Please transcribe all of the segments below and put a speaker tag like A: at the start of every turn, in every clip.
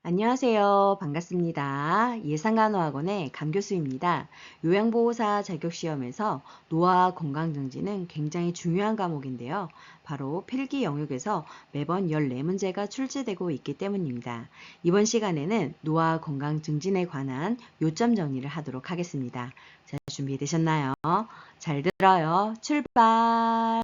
A: 안녕하세요. 반갑습니다. 예상간호학원의 강교수입니다. 요양보호사 자격시험에서 노화 건강증진은 굉장히 중요한 과목인데요. 바로 필기 영역에서 매번 14문제가 출제되고 있기 때문입니다. 이번 시간에는 노화 건강증진에 관한 요점 정리를 하도록 하겠습니다. 자, 준비되셨나요? 잘 들어요. 출발!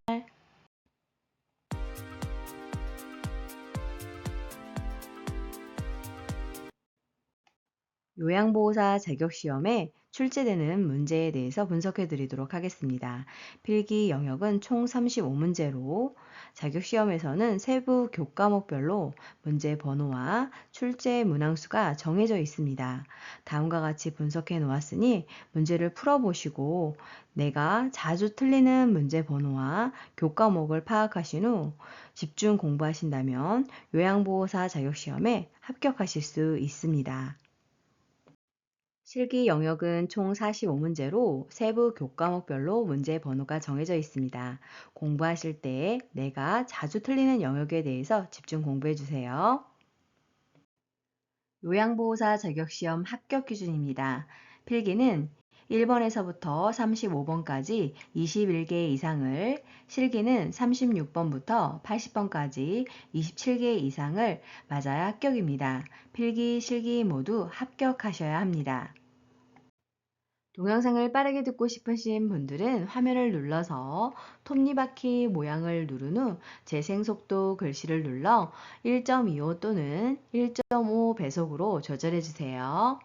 A: 요양보호사 자격시험에 출제되는 문제에 대해서 분석해 드리도록 하겠습니다. 필기 영역은 총 35문제로 자격시험에서는 세부 교과목별로 문제 번호와 출제 문항수가 정해져 있습니다. 다음과 같이 분석해 놓았으니 문제를 풀어보시고 내가 자주 틀리는 문제 번호와 교과목을 파악하신 후 집중 공부하신다면 요양보호사 자격시험에 합격하실 수 있습니다. 실기 영역은 총 45문제로 세부 교과목별로 문제 번호가 정해져 있습니다. 공부하실 때 내가 자주 틀리는 영역에 대해서 집중 공부해 주세요. 요양보호사 자격시험 합격 기준입니다. 필기는 1번에서부터 35번까지 21개 이상을, 실기는 36번부터 80번까지 27개 이상을 맞아야 합격입니다. 필기, 실기 모두 합격하셔야 합니다. 동영상을 빠르게 듣고 싶으신 분들은 화면을 눌러서 톱니바퀴 모양을 누른 후 재생속도 글씨를 눌러 1.25 또는 1.5 배속으로 조절해 주세요.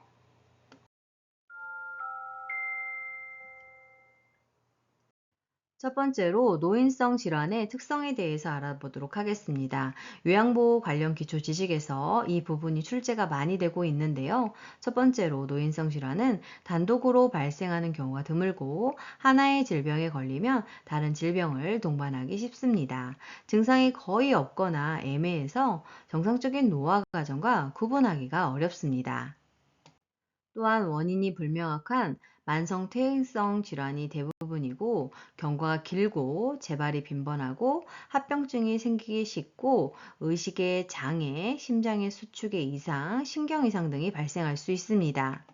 A: 첫 번째로 노인성 질환의 특성에 대해서 알아보도록 하겠습니다. 요양보호 관련 기초 지식에서 이 부분이 출제가 많이 되고 있는데요. 첫 번째로 노인성 질환은 단독으로 발생하는 경우가 드물고 하나의 질병에 걸리면 다른 질병을 동반하기 쉽습니다. 증상이 거의 없거나 애매해서 정상적인 노화 과정과 구분하기가 어렵습니다. 또한 원인이 불명확한 만성 퇴행성 질환이 대부분이고 경과가 길고 재발이 빈번하고 합병증이 생기기 쉽고 의식의 장애, 심장의 수축의 이상, 신경 이상 등이 발생할 수 있습니다.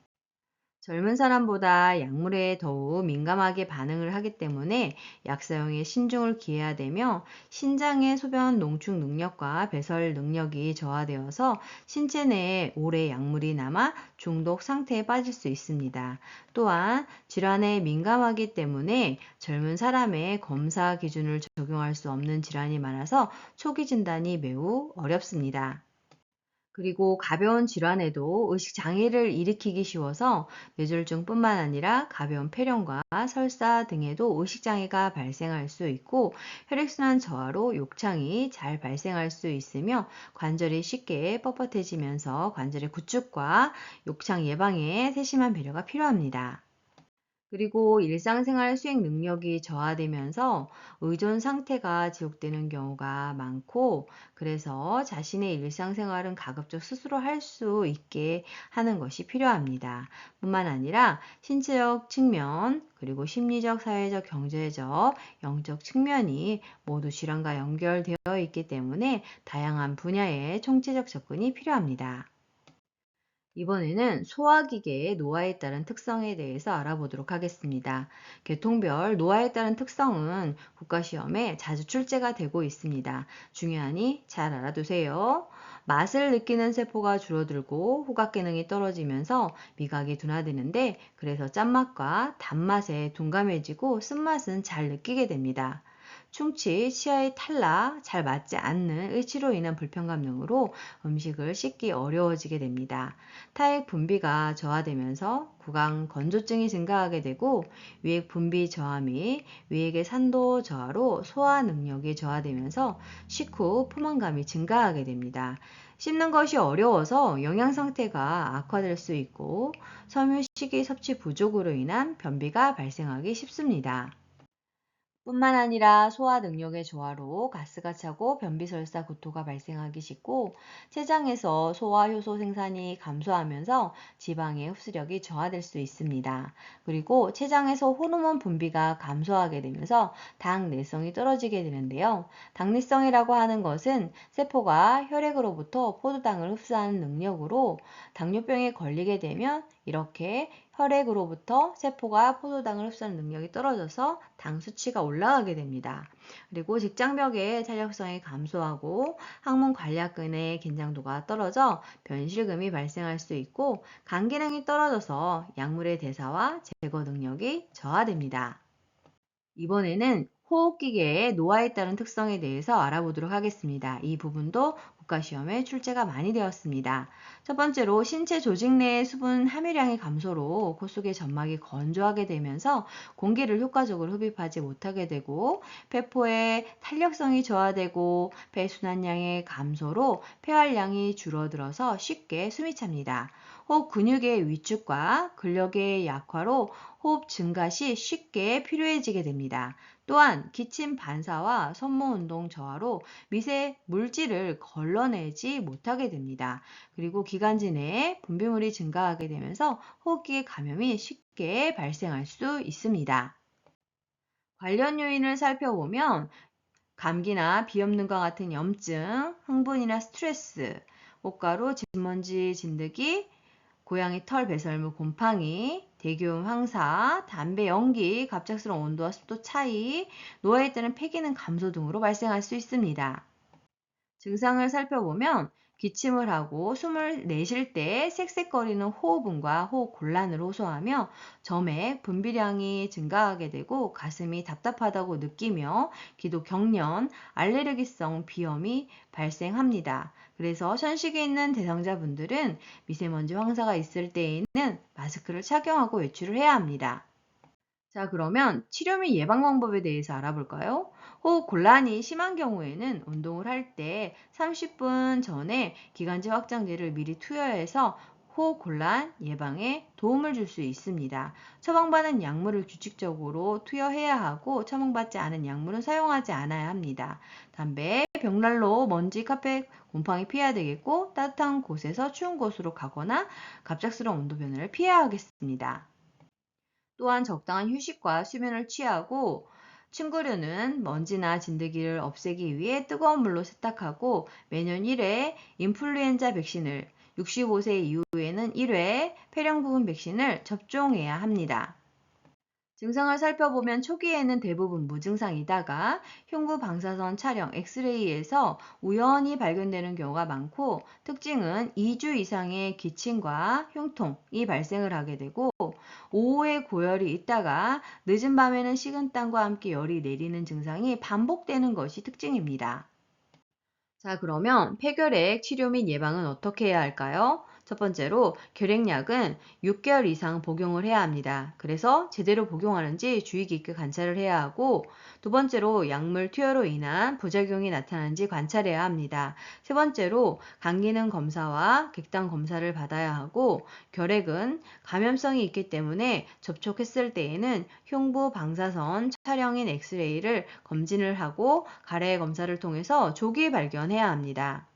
A: 젊은 사람보다 약물에 더욱 민감하게 반응을 하기 때문에 약 사용에 신중을 기해야 되며 신장의 소변 농축 능력과 배설 능력이 저하되어서 신체 내에 오래 약물이 남아 중독 상태에 빠질 수 있습니다. 또한 질환에 민감하기 때문에 젊은 사람의 검사 기준을 적용할 수 없는 질환이 많아서 초기 진단이 매우 어렵습니다. 그리고 가벼운 질환에도 의식 장애를 일으키기 쉬워서 뇌졸중뿐만 아니라 가벼운 폐렴과 설사 등에도 의식 장애가 발생할 수 있고 혈액순환 저하로 욕창이 잘 발생할 수 있으며 관절이 쉽게 뻣뻣해지면서 관절의 구축과 욕창 예방에 세심한 배려가 필요합니다. 그리고 일상생활 수행 능력이 저하되면서 의존 상태가 지속되는 경우가 많고, 그래서 자신의 일상생활은 가급적 스스로 할 수 있게 하는 것이 필요합니다. 뿐만 아니라 신체적 측면, 그리고 심리적, 사회적, 경제적, 영적 측면이 모두 질환과 연결되어 있기 때문에 다양한 분야의 총체적 접근이 필요합니다. 이번에는 소화기계의 노화에 따른 특성에 대해서 알아보도록 하겠습니다. 계통별 노화에 따른 특성은 국가시험에 자주 출제가 되고 있습니다. 중요하니 잘 알아두세요. 맛을 느끼는 세포가 줄어들고 후각 기능이 떨어지면서 미각이 둔화되는데, 그래서 짠맛과 단맛에 둔감해지고 쓴맛은 잘 느끼게 됩니다. 충치, 치아의 탈락, 잘 맞지 않는 의치로 인한 불편감 등으로 음식을 씹기 어려워지게 됩니다. 타액 분비가 저하되면서 구강 건조증이 증가하게 되고 위액 분비 저하 및 위액의 산도 저하로 소화 능력이 저하되면서 식후 포만감이 증가하게 됩니다. 씹는 것이 어려워서 영양 상태가 악화될 수 있고 섬유 식이 섭취 부족으로 인한 변비가 발생하기 쉽습니다. 뿐만 아니라 소화 능력의 저하로 가스가 차고 변비설사 구토가 발생하기 쉽고 췌장에서 소화 효소 생산이 감소하면서 지방의 흡수력이 저하될 수 있습니다. 그리고 췌장에서 호르몬 분비가 감소하게 되면서 당 내성이 떨어지게 되는데요. 당내성이라고 하는 것은 세포가 혈액으로부터 포도당을 흡수하는 능력으로 당뇨병에 걸리게 되면 이렇게 혈액으로부터 세포가 포도당을 흡수하는 능력이 떨어져서 당 수치가 올라가게 됩니다. 그리고 직장벽의 탄력성이 감소하고 항문 관략근의 긴장도가 떨어져 변실금이 발생할 수 있고 간 기능이 떨어져서 약물의 대사와 제거 능력이 저하됩니다. 이번에는 호흡기계의 노화에 따른 특성에 대해서 알아보도록 하겠습니다. 이 부분도 국가시험에 출제가 많이 되었습니다. 첫 번째로 신체 조직 내의 수분 함유량의 감소로 코 속의 점막이 건조하게 되면서 공기를 효과적으로 흡입하지 못하게 되고 폐포의 탄력성이 저하되고 폐순환량의 감소로 폐활량이 줄어들어서 쉽게 숨이 찹니다. 호흡 근육의 위축과 근력의 약화로 호흡 증가 시 쉽게 필요해지게 됩니다. 또한 기침 반사와 손모 운동 저하로 미세 물질을 걸러내지 못하게 됩니다. 그리고 기관지 내에 분비물이 증가하게 되면서 호흡기의 감염이 쉽게 발생할 수 있습니다. 관련 요인을 살펴보면 감기나 비염등과 같은 염증, 흥분이나 스트레스, 꽃가루, 진먼지 진드기, 고양이 털 배설물 곰팡이, 대기오염 황사, 담배 연기, 갑작스러운 온도와 습도 차이, 노화에 따른 폐기능 감소 등으로 발생할 수 있습니다. 증상을 살펴보면 기침을 하고 숨을 내쉴 때 쌕쌕거리는 호흡음과 호흡 곤란을 호소하며 점액, 분비량이 증가하게 되고 가슴이 답답하다고 느끼며 기도 경련, 알레르기성 비염이 발생합니다. 그래서 현식이 있는 대상자분들은 미세먼지 황사가 있을 때에는 마스크를 착용하고 외출을 해야 합니다. 자, 그러면 치료 및 예방 방법에 대해서 알아볼까요? 호흡 곤란이 심한 경우에는 운동을 할 때 30분 전에 기관지 확장제를 미리 투여해서 호흡 곤란 예방에 도움을 줄 수 있습니다. 처방받은 약물을 규칙적으로 투여해야 하고 처방받지 않은 약물은 사용하지 않아야 합니다. 담배, 벽난로, 먼지, 카페, 곰팡이 피해야 되겠고 따뜻한 곳에서 추운 곳으로 가거나 갑작스러운 온도 변화를 피해야 하겠습니다. 또한 적당한 휴식과 수면을 취하고 침구류는 먼지나 진드기를 없애기 위해 뜨거운 물로 세탁하고 매년 1회 인플루엔자 백신을 65세 이후에는 1회 폐렴구금 백신을 접종해야 합니다. 증상을 살펴보면 초기에는 대부분 무증상이다가 흉부 방사선 촬영 엑스레이에서 우연히 발견되는 경우가 많고 특징은 2주 이상의 기침과 흉통이 발생을 하게 되고 오후에 고열이 있다가 늦은 밤에는 식은땀과 함께 열이 내리는 증상이 반복되는 것이 특징입니다. 자, 그러면 폐결핵 치료 및 예방은 어떻게 해야 할까요? 첫 번째로 결핵약은 6개월 이상 복용을 해야 합니다. 그래서 제대로 복용하는지 주의 깊게 관찰을 해야 하고 두 번째로 약물 투여로 인한 부작용이 나타나는지 관찰해야 합니다. 세 번째로 간 기능 검사와 객당 검사를 받아야 하고 결핵은 감염성이 있기 때문에 접촉했을 때에는 흉부 방사선 촬영인 엑스레이를 검진을 하고 가래 검사를 통해서 조기 발견해야 합니다.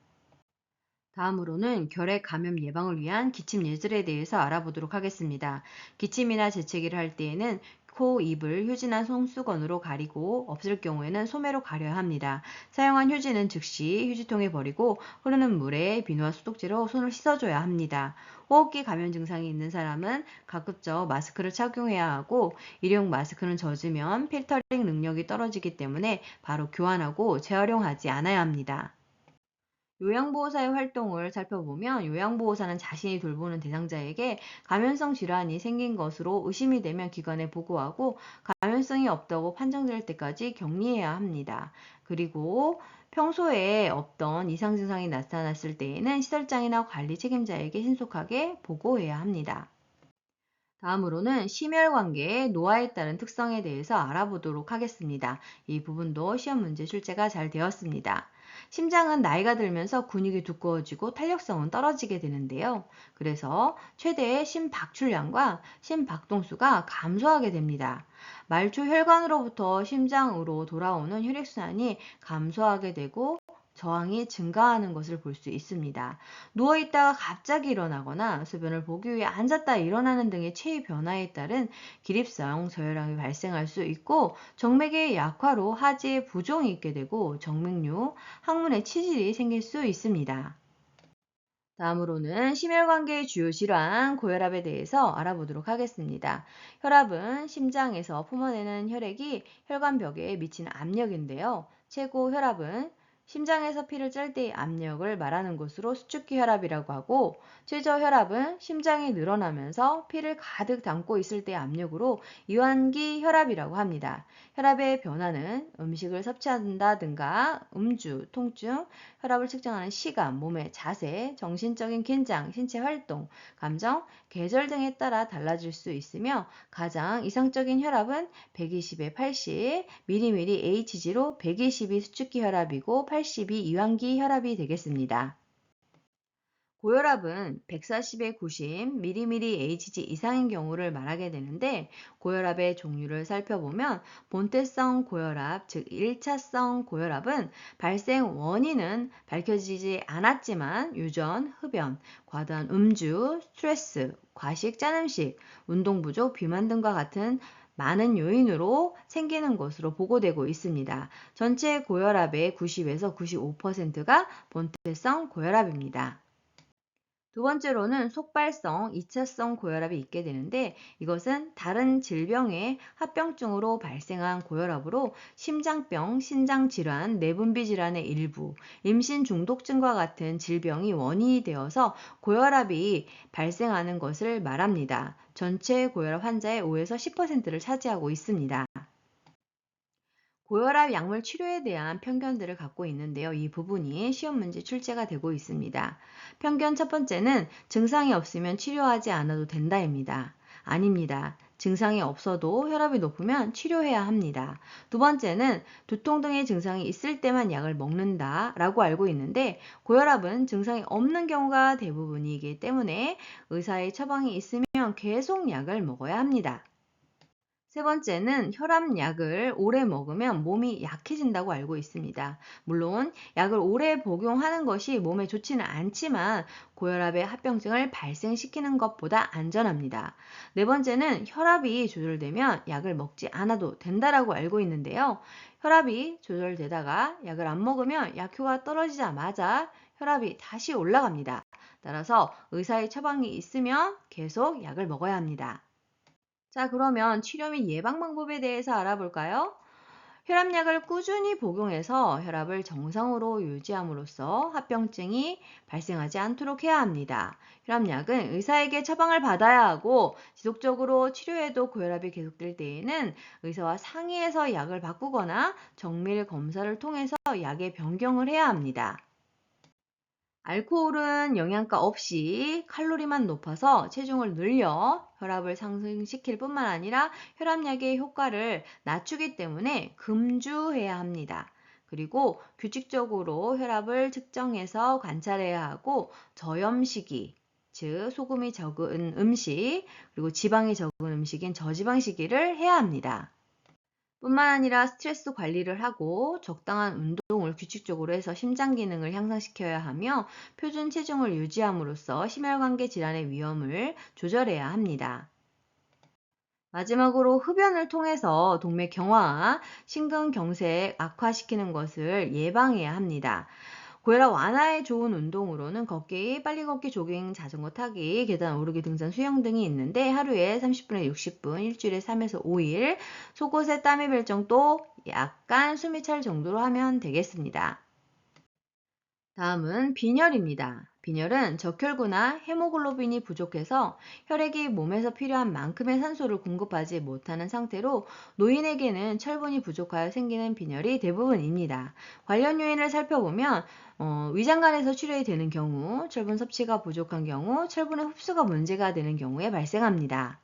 A: 다음으로는 결핵 감염 예방을 위한 기침 예절에 대해서 알아보도록 하겠습니다. 기침이나 재채기를 할 때에는 코, 입을 휴지나 손수건으로 가리고 없을 경우에는 소매로 가려야 합니다. 사용한 휴지는 즉시 휴지통에 버리고 흐르는 물에 비누와 소독제로 손을 씻어줘야 합니다. 호흡기 감염 증상이 있는 사람은 가급적 마스크를 착용해야 하고 일회용 마스크는 젖으면 필터링 능력이 떨어지기 때문에 바로 교환하고 재활용하지 않아야 합니다. 요양보호사의 활동을 살펴보면 요양보호사는 자신이 돌보는 대상자에게 감염성 질환이 생긴 것으로 의심이 되면 기관에 보고하고 감염성이 없다고 판정될 때까지 격리해야 합니다. 그리고 평소에 없던 이상 증상이 나타났을 때에는 시설장이나 관리 책임자에게 신속하게 보고해야 합니다. 다음으로는 심혈관계의 노화에 따른 특성에 대해서 알아보도록 하겠습니다. 이 부분도 시험 문제 출제가 잘 되었습니다. 심장은 나이가 들면서 근육이 두꺼워지고 탄력성은 떨어지게 되는데요. 그래서 최대의 심박출량과 심박동수가 감소하게 됩니다. 말초 혈관으로부터 심장으로 돌아오는 혈액순환이 감소하게 되고 저항이 증가하는 것을 볼 수 있습니다. 누워있다가 갑자기 일어나거나 소변을 보기 위해 앉았다 일어나는 등의 체위 변화에 따른 기립성 저혈압이 발생할 수 있고 정맥의 약화로 하지에 부종이 있게 되고 정맥류, 항문에 치질이 생길 수 있습니다. 다음으로는 심혈관계의 주요 질환, 고혈압에 대해서 알아보도록 하겠습니다. 혈압은 심장에서 뿜어내는 혈액이 혈관벽에 미치는 압력인데요. 최고 혈압은 심장에서 피를 짤 때의 압력을 말하는 것으로 수축기 혈압이라고 하고, 최저 혈압은 심장이 늘어나면서 피를 가득 담고 있을 때의 압력으로 이완기 혈압이라고 합니다. 혈압의 변화는 음식을 섭취한다든가 음주, 통증, 혈압을 측정하는 시간, 몸의 자세, 정신적인 긴장, 신체 활동, 감정, 계절 등에 따라 달라질 수 있으며 가장 이상적인 혈압은 120에 80 mmHg로 120이 수축기 혈압이고 80이 이완기 혈압이 되겠습니다. 고혈압은 140에 90 mmHg 이상인 경우를 말하게 되는데 고혈압의 종류를 살펴보면 본태성 고혈압, 즉 1차성 고혈압은 발생 원인은 밝혀지지 않았지만 유전, 흡연, 과도한 음주, 스트레스, 과식, 짠 음식, 운동 부족, 비만 등과 같은 많은 요인으로 생기는 것으로 보고되고 있습니다. 전체 고혈압의 90에서 95%가 본태성 고혈압입니다. 두 번째로는 속발성 2차성 고혈압이 있게 되는데 이것은 다른 질병의 합병증으로 발생한 고혈압으로 심장병, 신장질환, 내분비 질환의 일부, 임신 중독증과 같은 질병이 원인이 되어서 고혈압이 발생하는 것을 말합니다. 전체 고혈압 환자의 5에서 10%를 차지하고 있습니다. 고혈압 약물 치료에 대한 편견들을 갖고 있는데요. 이 부분이 시험 문제 출제가 되고 있습니다. 편견 첫 번째는 증상이 없으면 치료하지 않아도 된다입니다. 아닙니다. 증상이 없어도 혈압이 높으면 치료해야 합니다. 두 번째는 두통 등의 증상이 있을 때만 약을 먹는다라고 알고 있는데 고혈압은 증상이 없는 경우가 대부분이기 때문에 의사의 처방이 있으면 계속 약을 먹어야 합니다. 세 번째는 혈압약을 오래 먹으면 몸이 약해진다고 알고 있습니다. 물론 약을 오래 복용하는 것이 몸에 좋지는 않지만 고혈압의 합병증을 발생시키는 것보다 안전합니다. 네 번째는 혈압이 조절되면 약을 먹지 않아도 된다라고 알고 있는데요. 혈압이 조절되다가 약을 안 먹으면 약효가 떨어지자마자 혈압이 다시 올라갑니다. 따라서 의사의 처방이 있으면 계속 약을 먹어야 합니다. 자, 그러면 치료 및 예방 방법에 대해서 알아볼까요? 혈압약을 꾸준히 복용해서 혈압을 정상으로 유지함으로써 합병증이 발생하지 않도록 해야 합니다. 혈압약은 의사에게 처방을 받아야 하고 지속적으로 치료해도 고혈압이 계속될 때에는 의사와 상의해서 약을 바꾸거나 정밀 검사를 통해서 약의 변경을 해야 합니다. 알코올은 영양가 없이 칼로리만 높아서 체중을 늘려 혈압을 상승시킬 뿐만 아니라 혈압약의 효과를 낮추기 때문에 금주해야 합니다. 그리고 규칙적으로 혈압을 측정해서 관찰해야 하고 저염식이, 즉 소금이 적은 음식, 그리고 지방이 적은 음식인 저지방식이를 해야 합니다. 뿐만 아니라 스트레스 관리를 하고 적당한 운동을 규칙적으로 해서 심장 기능을 향상시켜야 하며 표준 체중을 유지함으로써 심혈관계 질환의 위험을 조절해야 합니다. 마지막으로 흡연을 통해서 동맥 경화, 심근경색 악화시키는 것을 예방해야 합니다. 고혈압 완화에 좋은 운동으로는 걷기, 빨리 걷기, 조깅, 자전거 타기, 계단 오르기, 등산, 수영 등이 있는데 하루에 30분에서 60분, 일주일에 3에서 5일, 속옷에 땀이 별 정도, 약간 숨이 찰 정도로 하면 되겠습니다. 다음은 빈혈입니다. 빈혈은 적혈구나 헤모글로빈이 부족해서 혈액이 몸에서 필요한 만큼의 산소를 공급하지 못하는 상태로 노인에게는 철분이 부족하여 생기는 빈혈이 대부분입니다. 관련 요인을 살펴보면 위장관에서 출혈이 되는 경우, 철분 섭취가 부족한 경우, 철분의 흡수가 문제가 되는 경우에 발생합니다.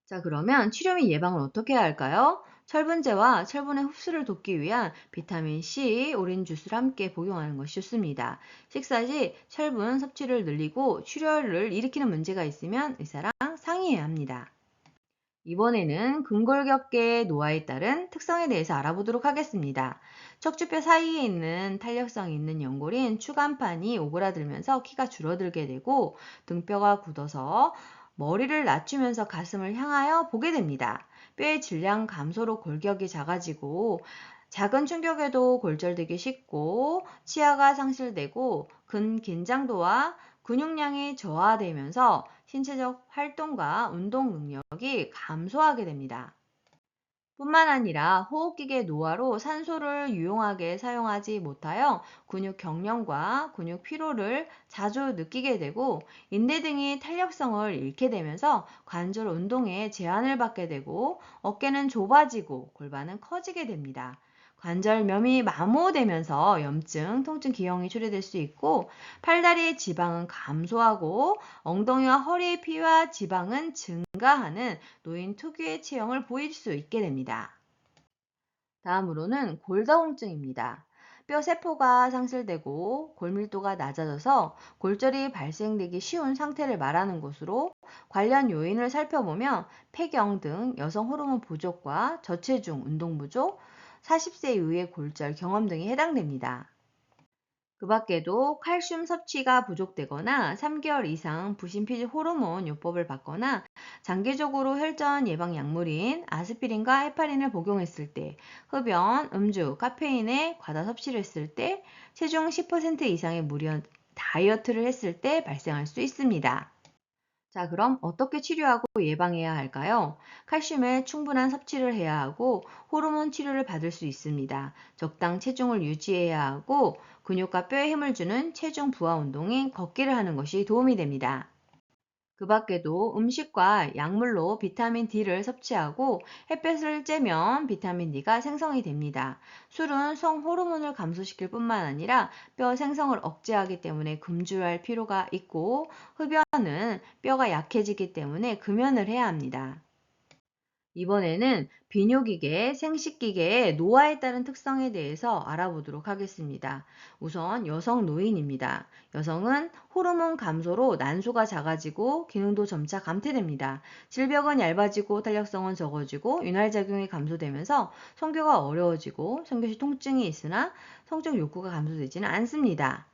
A: 자, 그러면 치료 및 예방을 어떻게 해야 할까요? 철분제와 철분의 흡수를 돕기 위한 비타민 C, 오렌지 주스를 함께 복용하는 것이 좋습니다. 식사 시 철분 섭취를 늘리고 출혈을 일으키는 문제가 있으면 의사랑 상의해야 합니다. 이번에는 근골격계의 노화에 따른 특성에 대해서 알아보도록 하겠습니다. 척추뼈 사이에 있는 탄력성이 있는 연골인 추간판이 오그라들면서 키가 줄어들게 되고 등뼈가 굳어서 머리를 낮추면서 가슴을 향하여 보게 됩니다. 뼈의 질량 감소로 골격이 작아지고 작은 충격에도 골절되기 쉽고 치아가 상실되고 근긴장도와 근육량이 저하되면서 신체적 활동과 운동 능력이 감소하게 됩니다. 뿐만 아니라 호흡기계 노화로 산소를 유용하게 사용하지 못하여 근육 경련과 근육 피로를 자주 느끼게 되고 인대 등이 탄력성을 잃게 되면서 관절 운동에 제한을 받게 되고 어깨는 좁아지고 골반은 커지게 됩니다. 관절염이 마모되면서 염증, 통증, 기형이 초래될 수 있고 팔다리의 지방은 감소하고 엉덩이와 허리의 피와 지방은 증가하는 노인 특유의 체형을 보일 수 있게 됩니다. 다음으로는 골다공증입니다. 뼈 세포가 상실되고 골밀도가 낮아져서 골절이 발생되기 쉬운 상태를 말하는 것으로 관련 요인을 살펴보면 폐경 등 여성 호르몬 부족과 저체중, 운동 부족, 40세 이후의 골절 경험 등이 해당됩니다. 그 밖에도 칼슘 섭취가 부족되거나 3개월 이상 부신피질 호르몬 요법을 받거나 장기적으로 혈전 예방 약물인 아스피린과 헤파린을 복용했을 때, 흡연, 음주, 카페인의 과다 섭취를 했을 때, 체중 10% 이상의 무리 다이어트를 했을 때 발생할 수 있습니다. 자, 그럼 어떻게 치료하고 예방해야 할까요? 칼슘의 충분한 섭취를 해야 하고 호르몬 치료를 받을 수 있습니다. 적당 체중을 유지해야 하고 근육과 뼈에 힘을 주는 체중 부하 운동인 걷기를 하는 것이 도움이 됩니다. 그 밖에도 음식과 약물로 비타민 D를 섭취하고 햇볕을 쬐면 비타민 D가 생성이 됩니다. 술은 성 호르몬을 감소시킬 뿐만 아니라 뼈 생성을 억제하기 때문에 금주할 필요가 있고 흡연은 뼈가 약해지기 때문에 금연을 해야 합니다. 이번에는 비뇨기계, 생식기계의 노화에 따른 특성에 대해서 알아보도록 하겠습니다. 우선 여성 노인입니다. 여성은 호르몬 감소로 난소가 작아지고 기능도 점차 감퇴됩니다. 질벽은 얇아지고 탄력성은 적어지고 윤활작용이 감소되면서 성교가 어려워지고 성교 시 통증이 있으나 성적 욕구가 감소되지는 않습니다.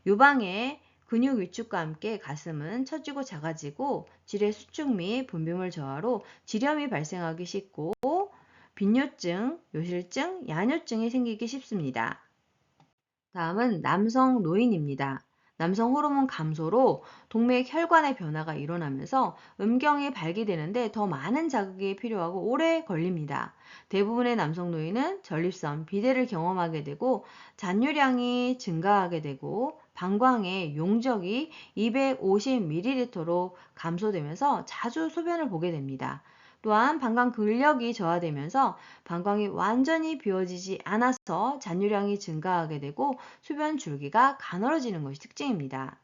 A: 유방의 근육 위축과 함께 가슴은 처지고 작아지고 질의 수축 및 분비물 저하로 지렴이 발생하기 쉽고 빈뇨증, 요실증, 야뇨증이 생기기 쉽습니다. 다음은 남성 노인입니다. 남성 호르몬 감소로 동맥 혈관의 변화가 일어나면서 음경이 발기되는데 더 많은 자극이 필요하고 오래 걸립니다. 대부분의 남성 노인은 전립선, 비대를 경험하게 되고 잔류량이 증가하게 되고 방광의 용적이 250ml로 감소되면서 자주 소변을 보게 됩니다. 또한 방광 근력이 저하되면서 방광이 완전히 비워지지 않아서 잔유량이 증가하게 되고 소변 줄기가 가늘어지는 것이 특징입니다.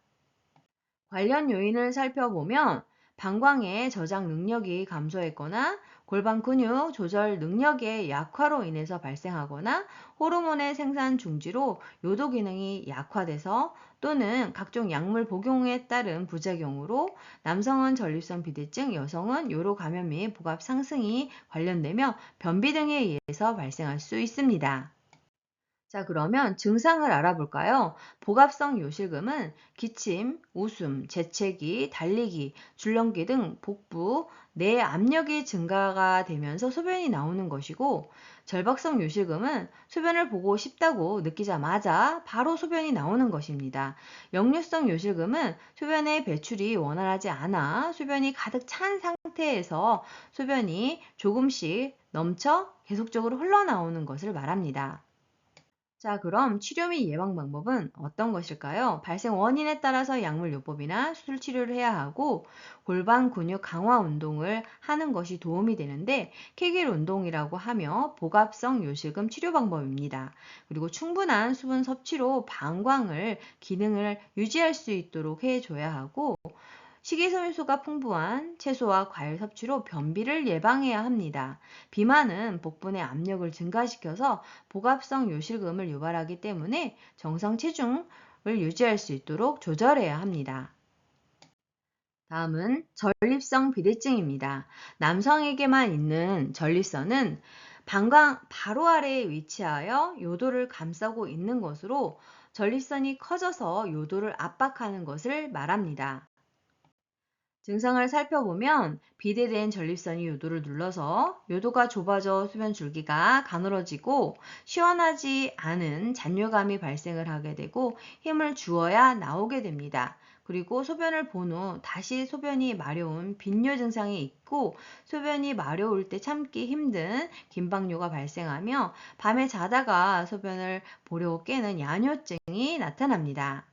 A: 관련 요인을 살펴보면 방광의 저장 능력이 감소했거나 골반 근육 조절 능력의 약화로 인해서 발생하거나 호르몬의 생산 중지로 요도 기능이 약화돼서 또는 각종 약물 복용에 따른 부작용으로 남성은 전립선 비대증, 여성은 요로 감염 및 복압 상승이 관련되며 변비 등에 의해서 발생할 수 있습니다. 자, 그러면 증상을 알아볼까요? 복압성 요실금은 기침, 웃음, 재채기, 달리기, 줄넘기 등 복부, 내 압력이 증가가 되면서 소변이 나오는 것이고, 절박성 요실금은 소변을 보고 싶다고 느끼자마자 바로 소변이 나오는 것입니다. 역류성 요실금은 소변의 배출이 원활하지 않아 소변이 가득 찬 상태에서 소변이 조금씩 넘쳐 계속적으로 흘러나오는 것을 말합니다. 자, 그럼 치료 및 예방 방법은 어떤 것일까요? 발생 원인에 따라서 약물 요법이나 수술 치료를 해야 하고 골반 근육 강화 운동을 하는 것이 도움이 되는데 케겔 운동이라고 하며 복압성 요실금 치료 방법입니다. 그리고 충분한 수분 섭취로 방광을 기능을 유지할 수 있도록 해줘야 하고 식이섬유소가 풍부한 채소와 과일 섭취로 변비를 예방해야 합니다. 비만은 복부의 압력을 증가시켜서 복압성 요실금을 유발하기 때문에 정상 체중을 유지할 수 있도록 조절해야 합니다. 다음은 전립성 비대증입니다. 남성에게만 있는 전립선은 방광 바로 아래에 위치하여 요도를 감싸고 있는 것으로 전립선이 커져서 요도를 압박하는 것을 말합니다. 증상을 살펴보면 비대된 전립선이 요도를 눌러서 요도가 좁아져 소변 줄기가 가늘어지고 시원하지 않은 잔뇨감이 발생을 하게 되고 힘을 주어야 나오게 됩니다. 그리고 소변을 본 후 다시 소변이 마려운 빈뇨 증상이 있고 소변이 마려울 때 참기 힘든 긴박뇨가 발생하며 밤에 자다가 소변을 보려고 깨는 야뇨증이 나타납니다.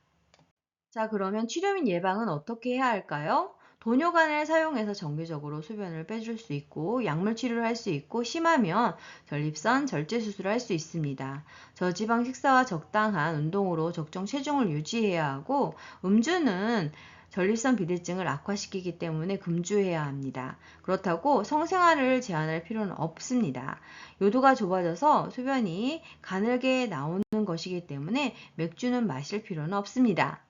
A: 자, 그러면 치료 및 예방은 어떻게 해야 할까요? 도뇨관을 사용해서 정기적으로 소변을 빼줄 수 있고 약물 치료를 할 수 있고 심하면 전립선 절제 수술을 할 수 있습니다. 저지방 식사와 적당한 운동으로 적정 체중을 유지해야 하고 음주는 전립선 비대증을 악화시키기 때문에 금주해야 합니다. 그렇다고 성생활을 제한할 필요는 없습니다. 요도가 좁아져서 소변이 가늘게 나오는 것이기 때문에 맥주는 마실 필요는 없습니다.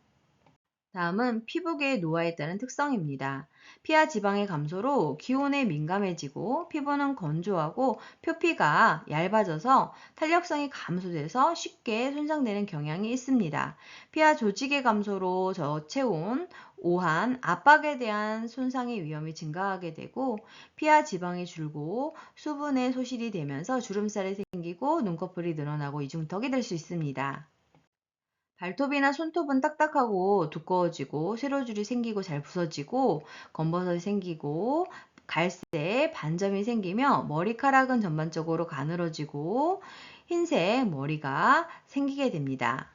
A: 다음은 피부계의 노화에 따른 특성입니다. 피하 지방의 감소로 기온에 민감해지고 피부는 건조하고 표피가 얇아져서 탄력성이 감소돼서 쉽게 손상되는 경향이 있습니다. 피하 조직의 감소로 저체온, 오한, 압박에 대한 손상의 위험이 증가하게 되고 피하 지방이 줄고 수분의 소실이 되면서 주름살이 생기고 눈꺼풀이 늘어나고 이중턱이 될 수 있습니다. 발톱이나 손톱은 딱딱하고 두꺼워지고 세로줄이 생기고 잘 부서지고 검버섯이 생기고 갈색 반점이 생기며 머리카락은 전반적으로 가늘어지고 흰색 머리가 생기게 됩니다.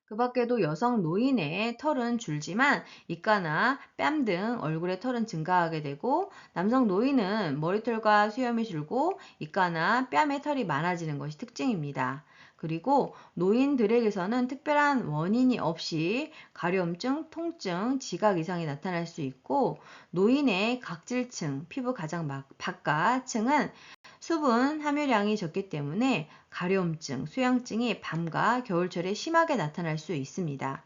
A: 그 밖에도 여성 노인의 털은 줄지만 이가나 뺨 등 얼굴의 털은 증가하게 되고 남성 노인은 머리털과 수염이 줄고 이가나 뺨의 털이 많아지는 것이 특징입니다. 그리고 노인들에게서는 특별한 원인이 없이 가려움증, 통증, 지각 이상이 나타날 수 있고 노인의 각질층, 피부 가장 바깥층은 수분 함유량이 적기 때문에 가려움증, 수양증이 밤과 겨울철에 심하게 나타날 수 있습니다.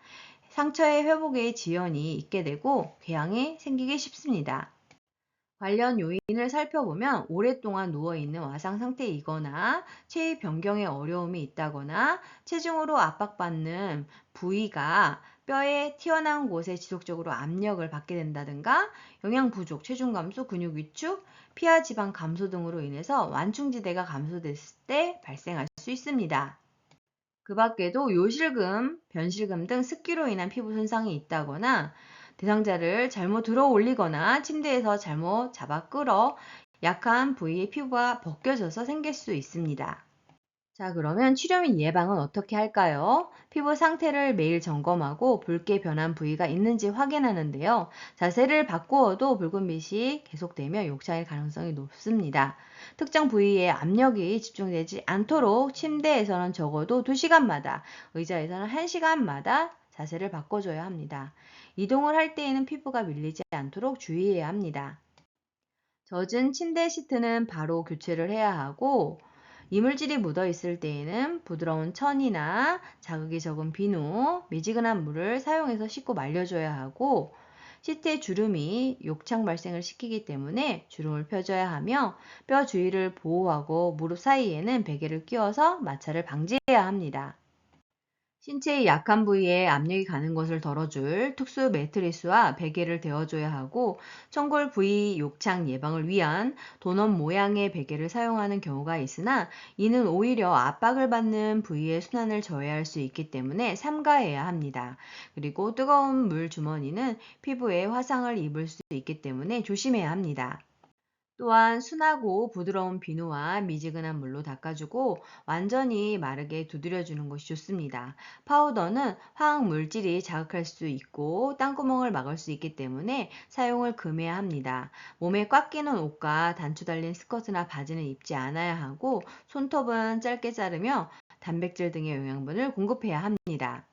A: 상처의 회복에 지연이 있게 되고 궤양이 생기기 쉽습니다. 관련 요인을 살펴보면 오랫동안 누워있는 와상 상태이거나 체위 변경에 어려움이 있다거나 체중으로 압박받는 부위가 뼈에 튀어나온 곳에 지속적으로 압력을 받게 된다든가 영양 부족, 체중 감소, 근육 위축, 피하 지방 감소 등으로 인해서 완충지대가 감소됐을 때 발생할 수 있습니다. 그 밖에도 요실금, 변실금 등 습기로 인한 피부 손상이 있다거나 대상자를 잘못 들어 올리거나 침대에서 잘못 잡아 끌어 약한 부위의 피부가 벗겨져서 생길 수 있습니다. 자, 그러면 치료 및 예방은 어떻게 할까요? 피부 상태를 매일 점검하고 붉게 변한 부위가 있는지 확인하는데요. 자세를 바꾸어도 붉은빛이 계속되면 욕창일 가능성이 높습니다. 특정 부위에 압력이 집중되지 않도록 침대에서는 적어도 2시간마다, 의자에서는 1시간마다 자세를 바꿔줘야 합니다. 이동을 할 때에는 피부가 밀리지 않도록 주의해야 합니다. 젖은 침대 시트는 바로 교체를 해야 하고 이물질이 묻어 있을 때에는 부드러운 천이나 자극이 적은 비누, 미지근한 물을 사용해서 씻고 말려줘야 하고 시트의 주름이 욕창 발생을 시키기 때문에 주름을 펴줘야 하며 뼈 주위를 보호하고 무릎 사이에는 베개를 끼워서 마찰을 방지해야 합니다. 신체의 약한 부위에 압력이 가는 것을 덜어줄 특수 매트리스와 베개를 대어줘야 하고 청골 부위 욕창 예방을 위한 도넛 모양의 베개를 사용하는 경우가 있으나 이는 오히려 압박을 받는 부위의 순환을 저해할 수 있기 때문에 삼가해야 합니다. 그리고 뜨거운 물 주머니는 피부에 화상을 입을 수 있기 때문에 조심해야 합니다. 또한 순하고 부드러운 비누와 미지근한 물로 닦아주고 완전히 마르게 두드려주는 것이 좋습니다. 파우더는 화학 물질이 자극할 수 있고 땀구멍을 막을 수 있기 때문에 사용을 금해야 합니다. 몸에 꽉 끼는 옷과 단추 달린 스커트나 바지는 입지 않아야 하고 손톱은 짧게 자르며 단백질 등의 영양분을 공급해야 합니다.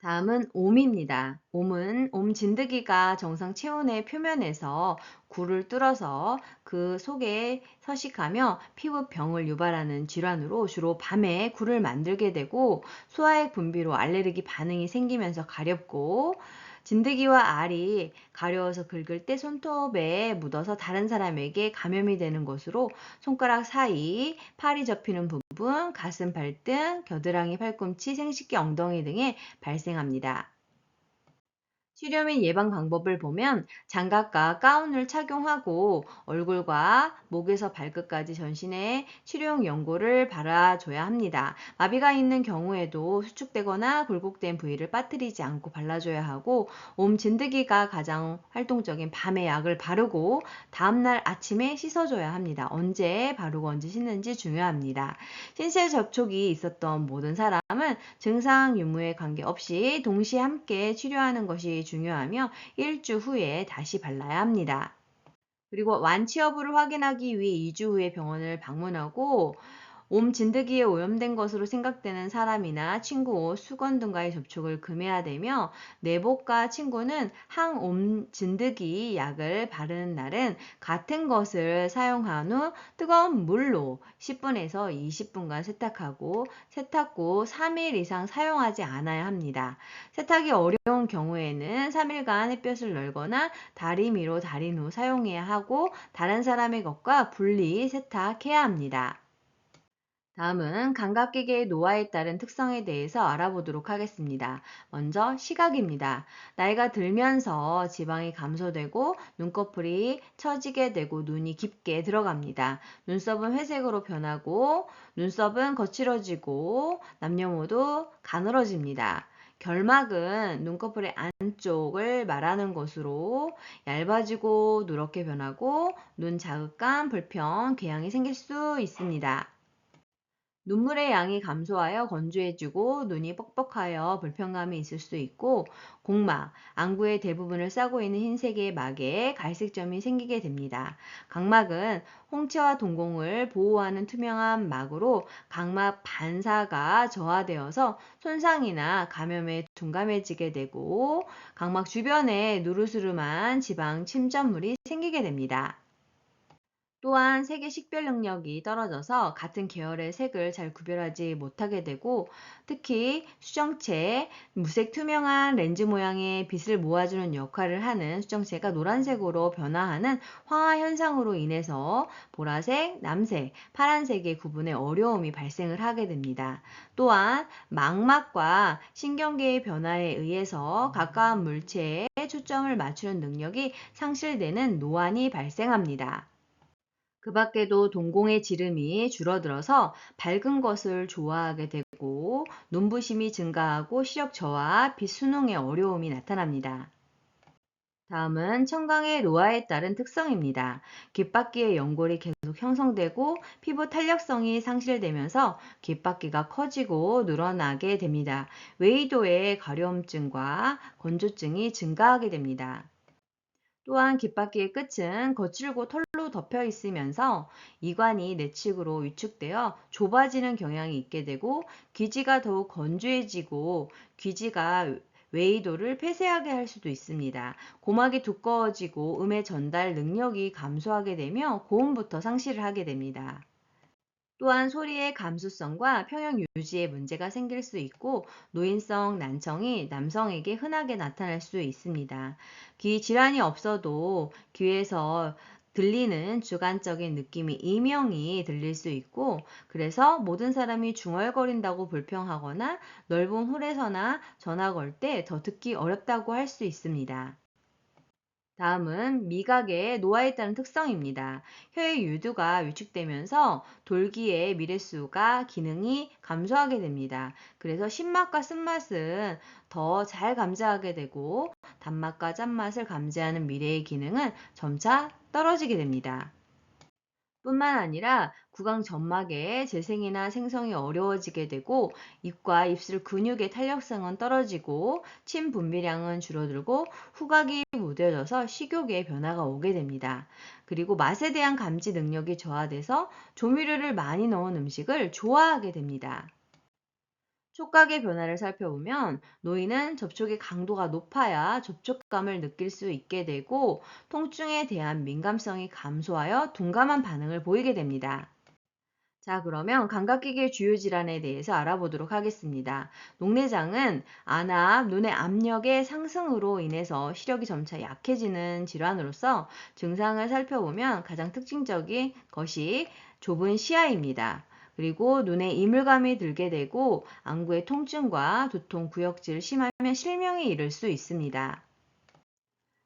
A: 다음은 옴입니다. 옴은 옴 진드기가 정상 체온의 표면에서 굴을 뚫어서 그 속에 서식하며 피부병을 유발하는 질환으로 주로 밤에 굴을 만들게 되고 소화액 분비로 알레르기 반응이 생기면서 가렵고 진드기와 알이 가려워서 긁을 때 손톱에 묻어서 다른 사람에게 감염이 되는 것으로 손가락 사이, 팔이 접히는 부분, 가슴 발등, 겨드랑이 팔꿈치, 생식기 엉덩이 등에 발생합니다. 치료 및 예방 방법을 보면 장갑과 가운을 착용하고 얼굴과 목에서 발끝까지 전신에 치료용 연고를 발라줘야 합니다. 마비가 있는 경우에도 수축되거나 굴곡된 부위를 빠뜨리지 않고 발라줘야 하고 옴 진드기가 가장 활동적인 밤에 약을 바르고 다음날 아침에 씻어줘야 합니다. 언제 바르고 언제 씻는지 중요합니다. 신체 접촉이 있었던 모든 사람은 증상 유무에 관계없이 동시에 함께 치료하는 것이 중요하며 일주 후에 다시 발라야 합니다. 그리고 완치 여부를 확인하기 위해 2주 후에 병원을 방문하고 옴 진드기에 오염된 것으로 생각되는 사람이나 친구, 옷, 수건 등과의 접촉을 금해야 되며 내복과 친구는 항옴 진드기 약을 바르는 날은 같은 것을 사용한 후 뜨거운 물로 10분에서 20분간 세탁하고 세탁 후 3일 이상 사용하지 않아야 합니다. 세탁이 어려운 경우에는 3일간 햇볕을 널거나 다리미로 달인 후 사용해야 하고 다른 사람의 것과 분리 세탁해야 합니다. 다음은 감각기계의 노화에 따른 특성에 대해서 알아보도록 하겠습니다. 먼저 시각입니다. 나이가 들면서 지방이 감소되고 눈꺼풀이 처지게 되고 눈이 깊게 들어갑니다. 눈썹은 회색으로 변하고 눈썹은 거칠어지고 남녀 모두 가늘어집니다. 결막은 눈꺼풀의 안쪽을 말하는 것으로 얇아지고 누렇게 변하고 눈 자극감, 불편, 궤양이 생길 수 있습니다. 눈물의 양이 감소하여 건조해지고 눈이 뻑뻑하여 불편감이 있을 수 있고 공막, 안구의 대부분을 싸고 있는 흰색의 막에 갈색점이 생기게 됩니다. 각막은 홍채와 동공을 보호하는 투명한 막으로 각막 반사가 저하되어서 손상이나 감염에 둔감해지게 되고 각막 주변에 누르스름한 지방 침전물이 생기게 됩니다. 또한 색의 식별 능력이 떨어져서 같은 계열의 색을 잘 구별하지 못하게 되고 특히 수정체, 무색 투명한 렌즈 모양의 빛을 모아주는 역할을 하는 수정체가 노란색으로 변화하는 황화 현상으로 인해서 보라색, 남색, 파란색의 구분에 어려움이 발생을 하게 됩니다. 또한 망막과 신경계의 변화에 의해서 가까운 물체에 초점을 맞추는 능력이 상실되는 노안이 발생합니다. 그 밖에도 동공의 지름이 줄어들어서 밝은 것을 좋아하게 되고 눈부심이 증가하고 시력 저하, 빛 순응의 어려움이 나타납니다. 다음은 청강의 노화에 따른 특성입니다. 귓바퀴의 연골이 계속 형성되고 피부 탄력성이 상실되면서 귓바퀴가 커지고 늘어나게 됩니다. 외이도의 가려움증과 건조증이 증가하게 됩니다. 또한 귓바퀴의 끝은 거칠고 털로 덮여 있으면서 이관이 내측으로 위축되어 좁아지는 경향이 있게 되고 귀지가 더욱 건조해지고 귀지가 외이도를 폐쇄하게 할 수도 있습니다. 고막이 두꺼워지고 음의 전달 능력이 감소하게 되며 고음부터 상실을 하게 됩니다. 또한 소리의 감수성과 평형 유지에 문제가 생길 수 있고 노인성 난청이 남성에게 흔하게 나타날 수 있습니다. 귀 질환이 없어도 귀에서 들리는 주관적인 느낌이 이명이 들릴 수 있고 그래서 모든 사람이 중얼거린다고 불평하거나 넓은 홀에서나 전화 걸 때 더 듣기 어렵다고 할 수 있습니다. 다음은 미각의 노화에 따른 특성입니다. 혀의 유두가 위축되면서 돌기의 미레수가 기능이 감소하게 됩니다. 그래서 신맛과 쓴맛은 더 잘 감지하게 되고 단맛과 짠맛을 감지하는 미래의 기능은 점차 떨어지게 됩니다. 뿐만 아니라 구강 점막의 재생이나 생성이 어려워지게 되고 입과 입술 근육의 탄력성은 떨어지고 침 분비량은 줄어들고 후각이 무뎌져서 식욕의 변화가 오게 됩니다. 그리고 맛에 대한 감지 능력이 저하돼서 조미료를 많이 넣은 음식을 좋아하게 됩니다. 촉각의 변화를 살펴보면 노인은 접촉의 강도가 높아야 접촉감을 느낄 수 있게 되고 통증에 대한 민감성이 감소하여 둔감한 반응을 보이게 됩니다. 자, 그러면 감각기계 주요 질환에 대해서 알아보도록 하겠습니다. 녹내장은 안압, 눈의 압력의 상승으로 인해서 시력이 점차 약해지는 질환으로서 증상을 살펴보면 가장 특징적인 것이 좁은 시야입니다. 그리고 눈에 이물감이 들게 되고 안구의 통증과 두통, 구역질 심하면 실명에 이를 수 있습니다.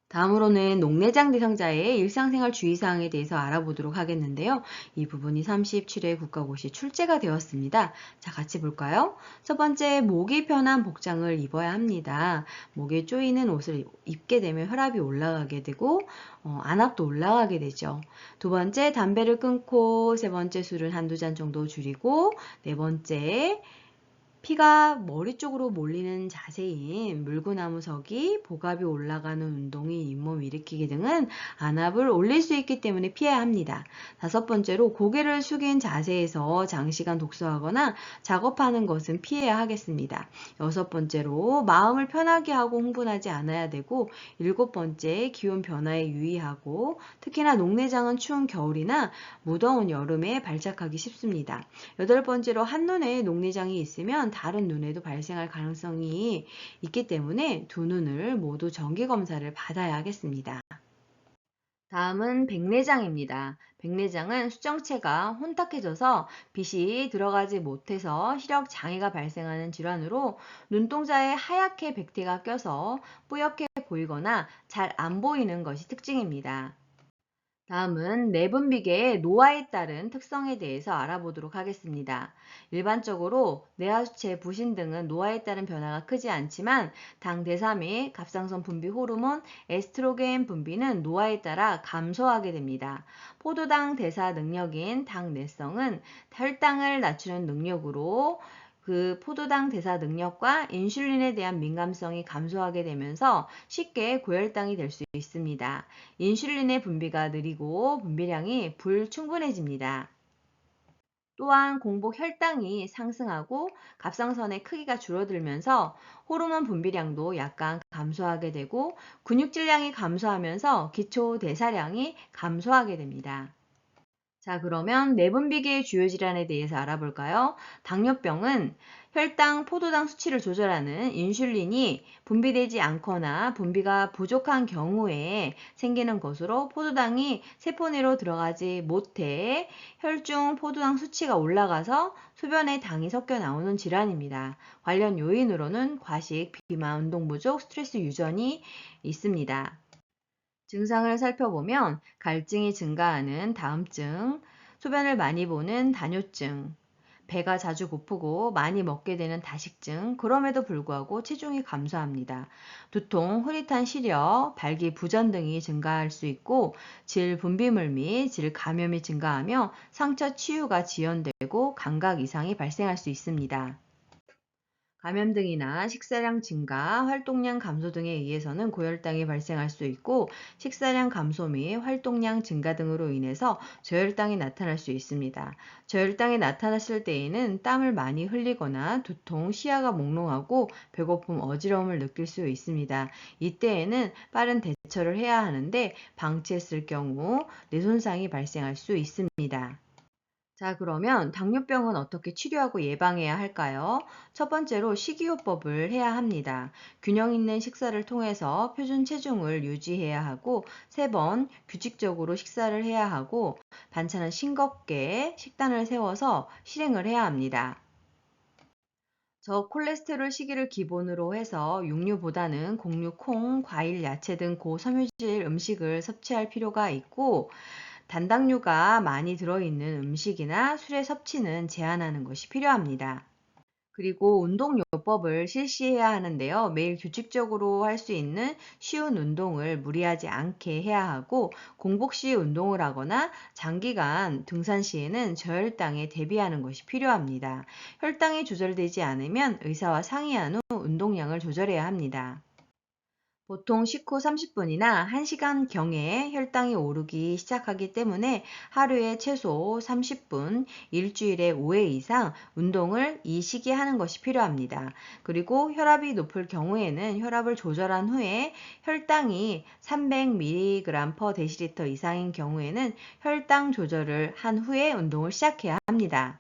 A: 다음으로는 녹내장 대상자의 일상생활 주의사항에 대해서 알아보도록 하겠는데요. 이 부분이 37회 국가고시 출제가 되었습니다. 자, 같이 볼까요? 첫 번째, 목이 편한 복장을 입어야 합니다. 목에 조이는 옷을 입게 되면 혈압이 올라가게 되고 안압도 올라가게 되죠. 두 번째, 담배를 끊고 세 번째, 술은 한두 잔 정도 줄이고 네 번째, 피가 머리 쪽으로 몰리는 자세인 물구나무 서기, 복압이 올라가는 운동이 잇몸 일으키기 등은 안압을 올릴 수 있기 때문에 피해야 합니다. 다섯 번째로 고개를 숙인 자세에서 장시간 독서하거나 작업하는 것은 피해야 하겠습니다. 여섯 번째로 마음을 편하게 하고 흥분하지 않아야 되고 일곱 번째 기온 변화에 유의하고 특히나 녹내장은 추운 겨울이나 무더운 여름에 발작하기 쉽습니다. 여덟 번째로 한눈에 녹내장이 있으면 다른 눈에도 발생할 가능성이 있기 때문에 두 눈을 모두 정기검사를 받아야 하겠습니다. 다음은 백내장입니다. 백내장은 수정체가 혼탁해져서 빛이 들어가지 못해서 시력 장애가 발생하는 질환으로 눈동자에 하얗게 백태가 껴서 뿌옇게 보이거나 잘 안 보이는 것이 특징입니다. 다음은 내분비계의 노화에 따른 특성에 대해서 알아보도록 하겠습니다. 일반적으로 뇌하수체, 부신 등은 노화에 따른 변화가 크지 않지만 당 대사 및 갑상선 분비 호르몬, 에스트로겐 분비는 노화에 따라 감소하게 됩니다. 포도당 대사 능력인 당내성은 혈당을 낮추는 능력으로 그 포도당 대사 능력과 인슐린에 대한 민감성이 감소하게 되면서 쉽게 고혈당이 될 수 있습니다. 인슐린의 분비가 느리고 분비량이 불충분해집니다. 또한 공복 혈당이 상승하고 갑상선의 크기가 줄어들면서 호르몬 분비량도 약간 감소하게 되고 근육 질량이 감소하면서 기초 대사량이 감소하게 됩니다. 자, 그러면 내분비계의 주요 질환에 대해서 알아볼까요? 당뇨병은 혈당, 포도당 수치를 조절하는 인슐린이 분비되지 않거나 분비가 부족한 경우에 생기는 것으로 포도당이 세포 내로 들어가지 못해 혈중 포도당 수치가 올라가서 소변에 당이 섞여 나오는 질환입니다. 관련 요인으로는 과식, 비만, 운동 부족, 스트레스 유전이 있습니다. 증상을 살펴보면 갈증이 증가하는 다음증, 소변을 많이 보는 다뇨증, 배가 자주 고프고 많이 먹게 되는 다식증, 그럼에도 불구하고 체중이 감소합니다. 두통, 흐릿한 시력, 발기부전 등이 증가할 수 있고 질 분비물 및 질 감염이 증가하며 상처 치유가 지연되고 감각 이상이 발생할 수 있습니다. 감염 등이나 식사량 증가, 활동량 감소 등에 의해서는 고혈당이 발생할 수 있고 식사량 감소 및 활동량 증가 등으로 인해서 저혈당이 나타날 수 있습니다. 저혈당이 나타났을 때에는 땀을 많이 흘리거나 두통, 시야가 몽롱하고 배고픔, 어지러움을 느낄 수 있습니다. 이때에는 빠른 대처를 해야 하는데 방치했을 경우 뇌손상이 발생할 수 있습니다. 자, 그러면 당뇨병은 어떻게 치료하고 예방해야 할까요? 첫 번째로 식이요법을 해야 합니다. 균형 있는 식사를 통해서 표준 체중을 유지해야 하고, 세 번 규칙적으로 식사를 해야 하고, 반찬은 싱겁게 식단을 세워서 실행을 해야 합니다. 저콜레스테롤 시기를 기본으로 해서 육류보다는 곡류, 콩, 과일, 야채 등 고섬유질 음식을 섭취할 필요가 있고, 단당류가 많이 들어있는 음식이나 술의 섭취는 제한하는 것이 필요합니다. 그리고 운동요법을 실시해야 하는데요. 매일 규칙적으로 할 수 있는 쉬운 운동을 무리하지 않게 해야 하고 공복 시 운동을 하거나 장기간 등산 시에는 저혈당에 대비하는 것이 필요합니다. 혈당이 조절되지 않으면 의사와 상의한 후 운동량을 조절해야 합니다. 보통 식후 30분이나 1시간경에 혈당이 오르기 시작하기 때문에 하루에 최소 30분, 일주일에 5회 이상 운동을 이 시기에 하는 것이 필요합니다. 그리고 혈압이 높을 경우에는 혈압을 조절한 후에 혈당이 300mg/dL 이상인 경우에는 혈당 조절을 한 후에 운동을 시작해야 합니다.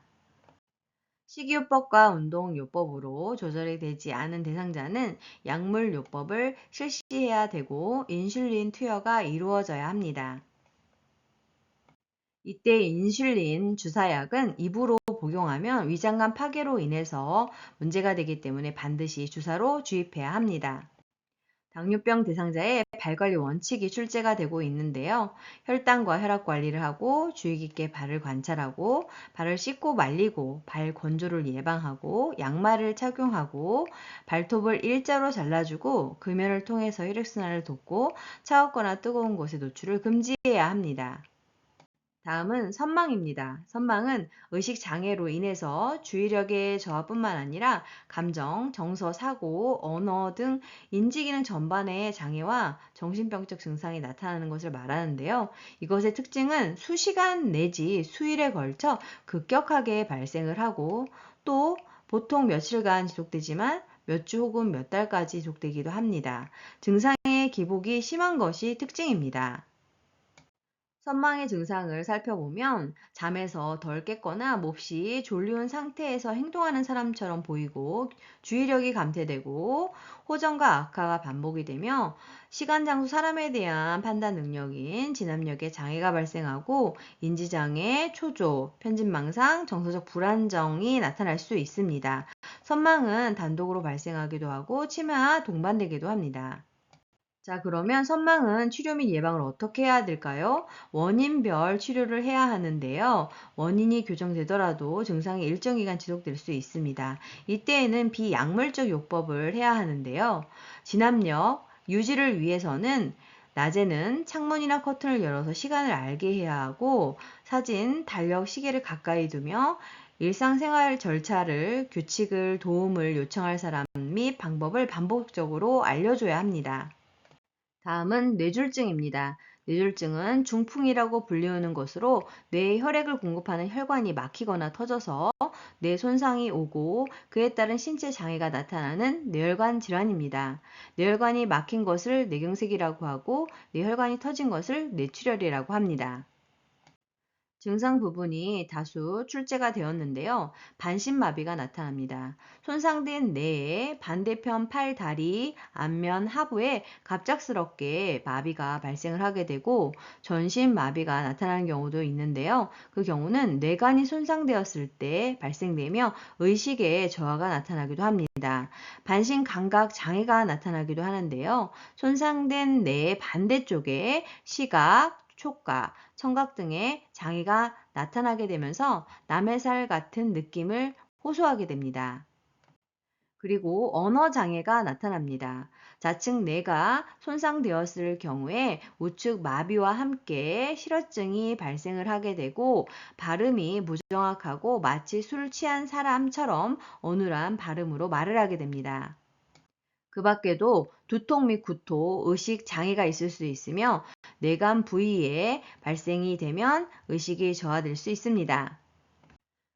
A: 식이요법과 운동요법으로 조절이 되지 않은 대상자는 약물요법을 실시해야 되고 인슐린 투여가 이루어져야 합니다. 이때 인슐린 주사약은 입으로 복용하면 위장관 파괴로 인해서 문제가 되기 때문에 반드시 주사로 주입해야 합니다. 당뇨병 대상자의 발관리 원칙이 출제가 되고 있는데요. 혈당과 혈압 관리를 하고 주의 깊게 발을 관찰하고 발을 씻고 말리고 발 건조를 예방하고 양말을 착용하고 발톱을 일자로 잘라주고 금연을 통해서 혈액순환을 돕고 차갑거나 뜨거운 곳의 노출을 금지해야 합니다. 다음은 선망입니다. 선망은 의식 장애로 인해서 주의력의 저하뿐만 아니라 감정, 정서, 사고, 언어 등 인지기능 전반의 장애와 정신병적 증상이 나타나는 것을 말하는데요. 이것의 특징은 수시간 내지 수일에 걸쳐 급격하게 발생을 하고 또 보통 며칠간 지속되지만 몇 주 혹은 몇 달까지 지속되기도 합니다. 증상의 기복이 심한 것이 특징입니다. 선망의 증상을 살펴보면 잠에서 덜 깼거나 몹시 졸려온 상태에서 행동하는 사람처럼 보이고 주의력이 감퇴되고 호전과 악화가 반복이 되며 시간, 장소, 사람에 대한 판단 능력인 진압력에 장애가 발생하고 인지장애, 초조, 편집망상, 정서적 불안정이 나타날 수 있습니다. 선망은 단독으로 발생하기도 하고 치매와 동반되기도 합니다. 자, 그러면 선망은 치료 및 예방을 어떻게 해야 될까요? 원인별 치료를 해야 하는데요. 원인이 교정되더라도 증상이 일정 기간 지속될 수 있습니다. 이때에는 비약물적 요법을 해야 하는데요. 진압력 유지를 위해서는 낮에는 창문이나 커튼을 열어서 시간을 알게 해야 하고 사진, 달력, 시계를 가까이 두며 일상생활 절차를, 규칙을, 도움을 요청할 사람 및 방법을 반복적으로 알려줘야 합니다. 다음은 뇌졸중입니다. 뇌졸중은 중풍이라고 불리우는 것으로 뇌에 혈액을 공급하는 혈관이 막히거나 터져서 뇌 손상이 오고 그에 따른 신체 장애가 나타나는 뇌혈관 질환입니다. 뇌혈관이 막힌 것을 뇌경색이라고 하고 뇌혈관이 터진 것을 뇌출혈이라고 합니다. 증상 부분이 다수 출제가 되었는데요. 반신마비가 나타납니다. 손상된 뇌의 반대편 팔, 다리, 앞면, 하부에 갑작스럽게 마비가 발생을 하게 되고 전신마비가 나타나는 경우도 있는데요. 그 경우는 뇌관이 손상되었을 때 발생되며 의식에 저하가 나타나기도 합니다. 반신감각 장애가 나타나기도 하는데요. 손상된 뇌의 반대쪽에 시각, 촉각, 청각 등의 장애가 나타나게 되면서 남의 살 같은 느낌을 호소하게 됩니다. 그리고 언어 장애가 나타납니다. 좌측 뇌가 손상되었을 경우에 우측 마비와 함께 실어증이 발생을 하게 되고 발음이 무정확하고 마치 술 취한 사람처럼 어눌한 발음으로 말을 하게 됩니다. 그 밖에도 두통 및 구토, 의식 장애가 있을 수 있으며 뇌관 부위에 발생이 되면 의식이 저하될 수 있습니다.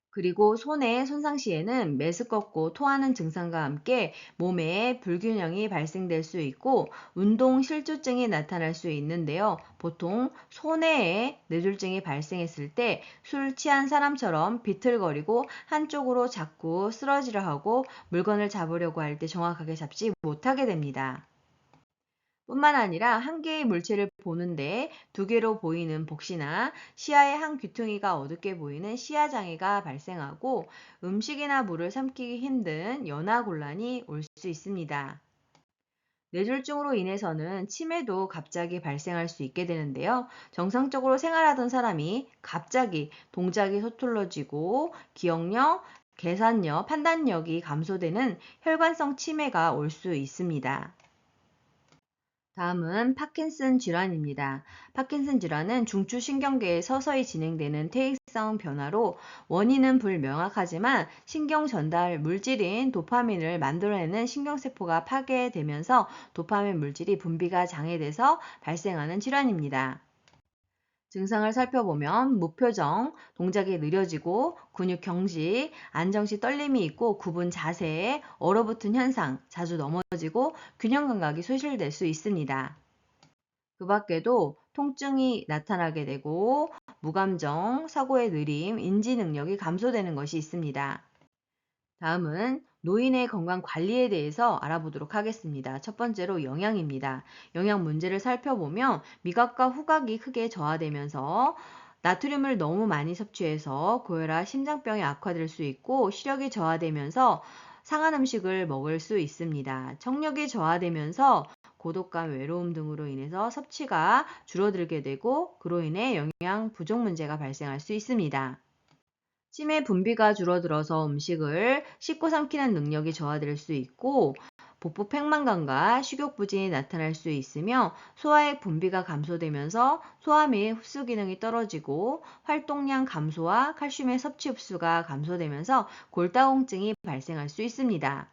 A: 그리고 손의 손상 시에는 메스껍고 토하는 증상과 함께 몸에 불균형이 발생될 수 있고 운동 실조증이 나타날 수 있는데요. 보통 손해에 뇌졸중이 발생했을 때 술 취한 사람처럼 비틀거리고 한쪽으로 자꾸 쓰러지려 하고 물건을 잡으려고 할 때 정확하게 잡지 못하게 됩니다. 뿐만 아니라 한 개의 물체를 보는데 두 개로 보이는 복시나 시야의 한 귀퉁이가 어둡게 보이는 시야장애가 발생하고 음식이나 물을 삼키기 힘든 연화곤란이 올 수 있습니다. 뇌졸중으로 인해서는 치매도 갑자기 발생할 수 있게 되는데요. 정상적으로 생활하던 사람이 갑자기 동작이 서툴러지고 기억력, 계산력, 판단력이 감소되는 혈관성 치매가 올 수 있습니다. 다음은 파킨슨 질환입니다. 파킨슨 질환은 중추신경계에 서서히 진행되는 퇴행성 생리성 변화로 원인은 불명확하지만 신경 전달 물질인 도파민을 만들어내는 신경세포가 파괴되면서 도파민 물질이 분비가 장애돼서 발생하는 질환입니다. 증상을 살펴보면 무표정, 동작이 느려지고 근육 경직, 안정 시 떨림이 있고 굽은 자세, 얼어붙은 현상, 자주 넘어지고 균형 감각이 소실될 수 있습니다. 그 밖에도 통증이 나타나게 되고 무감정, 사고의 느림, 인지 능력이 감소되는 것이 있습니다. 다음은 노인의 건강 관리에 대해서 알아보도록 하겠습니다. 첫 번째로 영양입니다. 영양 문제를 살펴보면 미각과 후각이 크게 저하되면서 나트륨을 너무 많이 섭취해서 고혈압, 심장병이 악화될 수 있고 시력이 저하되면서 상한 음식을 먹을 수 있습니다. 청력이 저하되면서 고독감, 외로움 등으로 인해서 섭취가 줄어들게 되고 그로 인해 영양 부족 문제가 발생할 수 있습니다. 치매 분비가 줄어들어서 음식을 씹고 삼키는 능력이 저하될 수 있고 복부 팽만감과 식욕부진이 나타날 수 있으며 소화액 분비가 감소되면서 소화 및 흡수 기능이 떨어지고 활동량 감소와 칼슘의 섭취 흡수가 감소되면서 골다공증이 발생할 수 있습니다.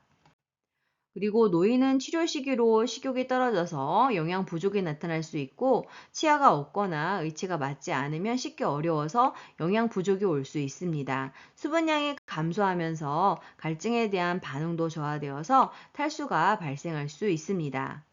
A: 그리고 노인은 치료 시기로 식욕이 떨어져서 영양 부족이 나타날 수 있고 치아가 없거나 의치가 맞지 않으면 씻기 어려워서 영양 부족이 올 수 있습니다. 수분량이 감소하면서 갈증에 대한 반응도 저하되어서 탈수가 발생할 수 있습니다.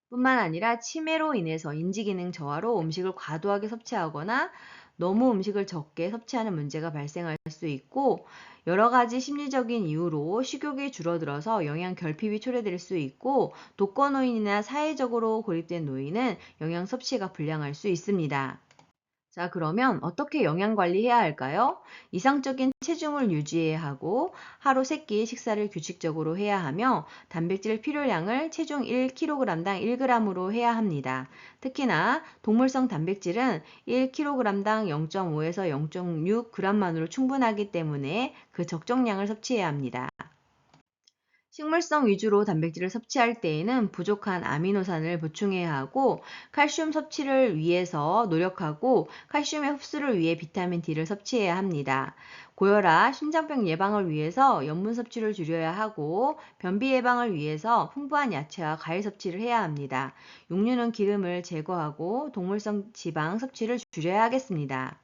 A: 뿐만 아니라 치매로 인해서 인지기능 저하로 음식을 과도하게 섭취하거나 너무 음식을 적게 섭취하는 문제가 발생할 수 있고 여러 가지 심리적인 이유로 식욕이 줄어들어서 영양 결핍이 초래될 수 있고 독거노인이나 사회적으로 고립된 노인은 영양 섭취가 불량할 수 있습니다. 자, 그러면 어떻게 영양 관리해야 할까요? 이상적인 체중을 유지해야 하고 하루 3끼 식사를 규칙적으로 해야 하며 단백질 필요량을 체중 1kg당 1g으로 해야 합니다. 특히나 동물성 단백질은 1kg당 0.5에서 0.6g만으로 충분하기 때문에 그 적정량을 섭취해야 합니다. 식물성 위주로 단백질을 섭취할 때에는 부족한 아미노산을 보충해야 하고 칼슘 섭취를 위해서 노력하고 칼슘의 흡수를 위해 비타민 D를 섭취해야 합니다. 고혈압, 심장병 예방을 위해서 염분 섭취를 줄여야 하고 변비 예방을 위해서 풍부한 야채와 과일 섭취를 해야 합니다. 육류는 기름을 제거하고 동물성 지방 섭취를 줄여야 하겠습니다.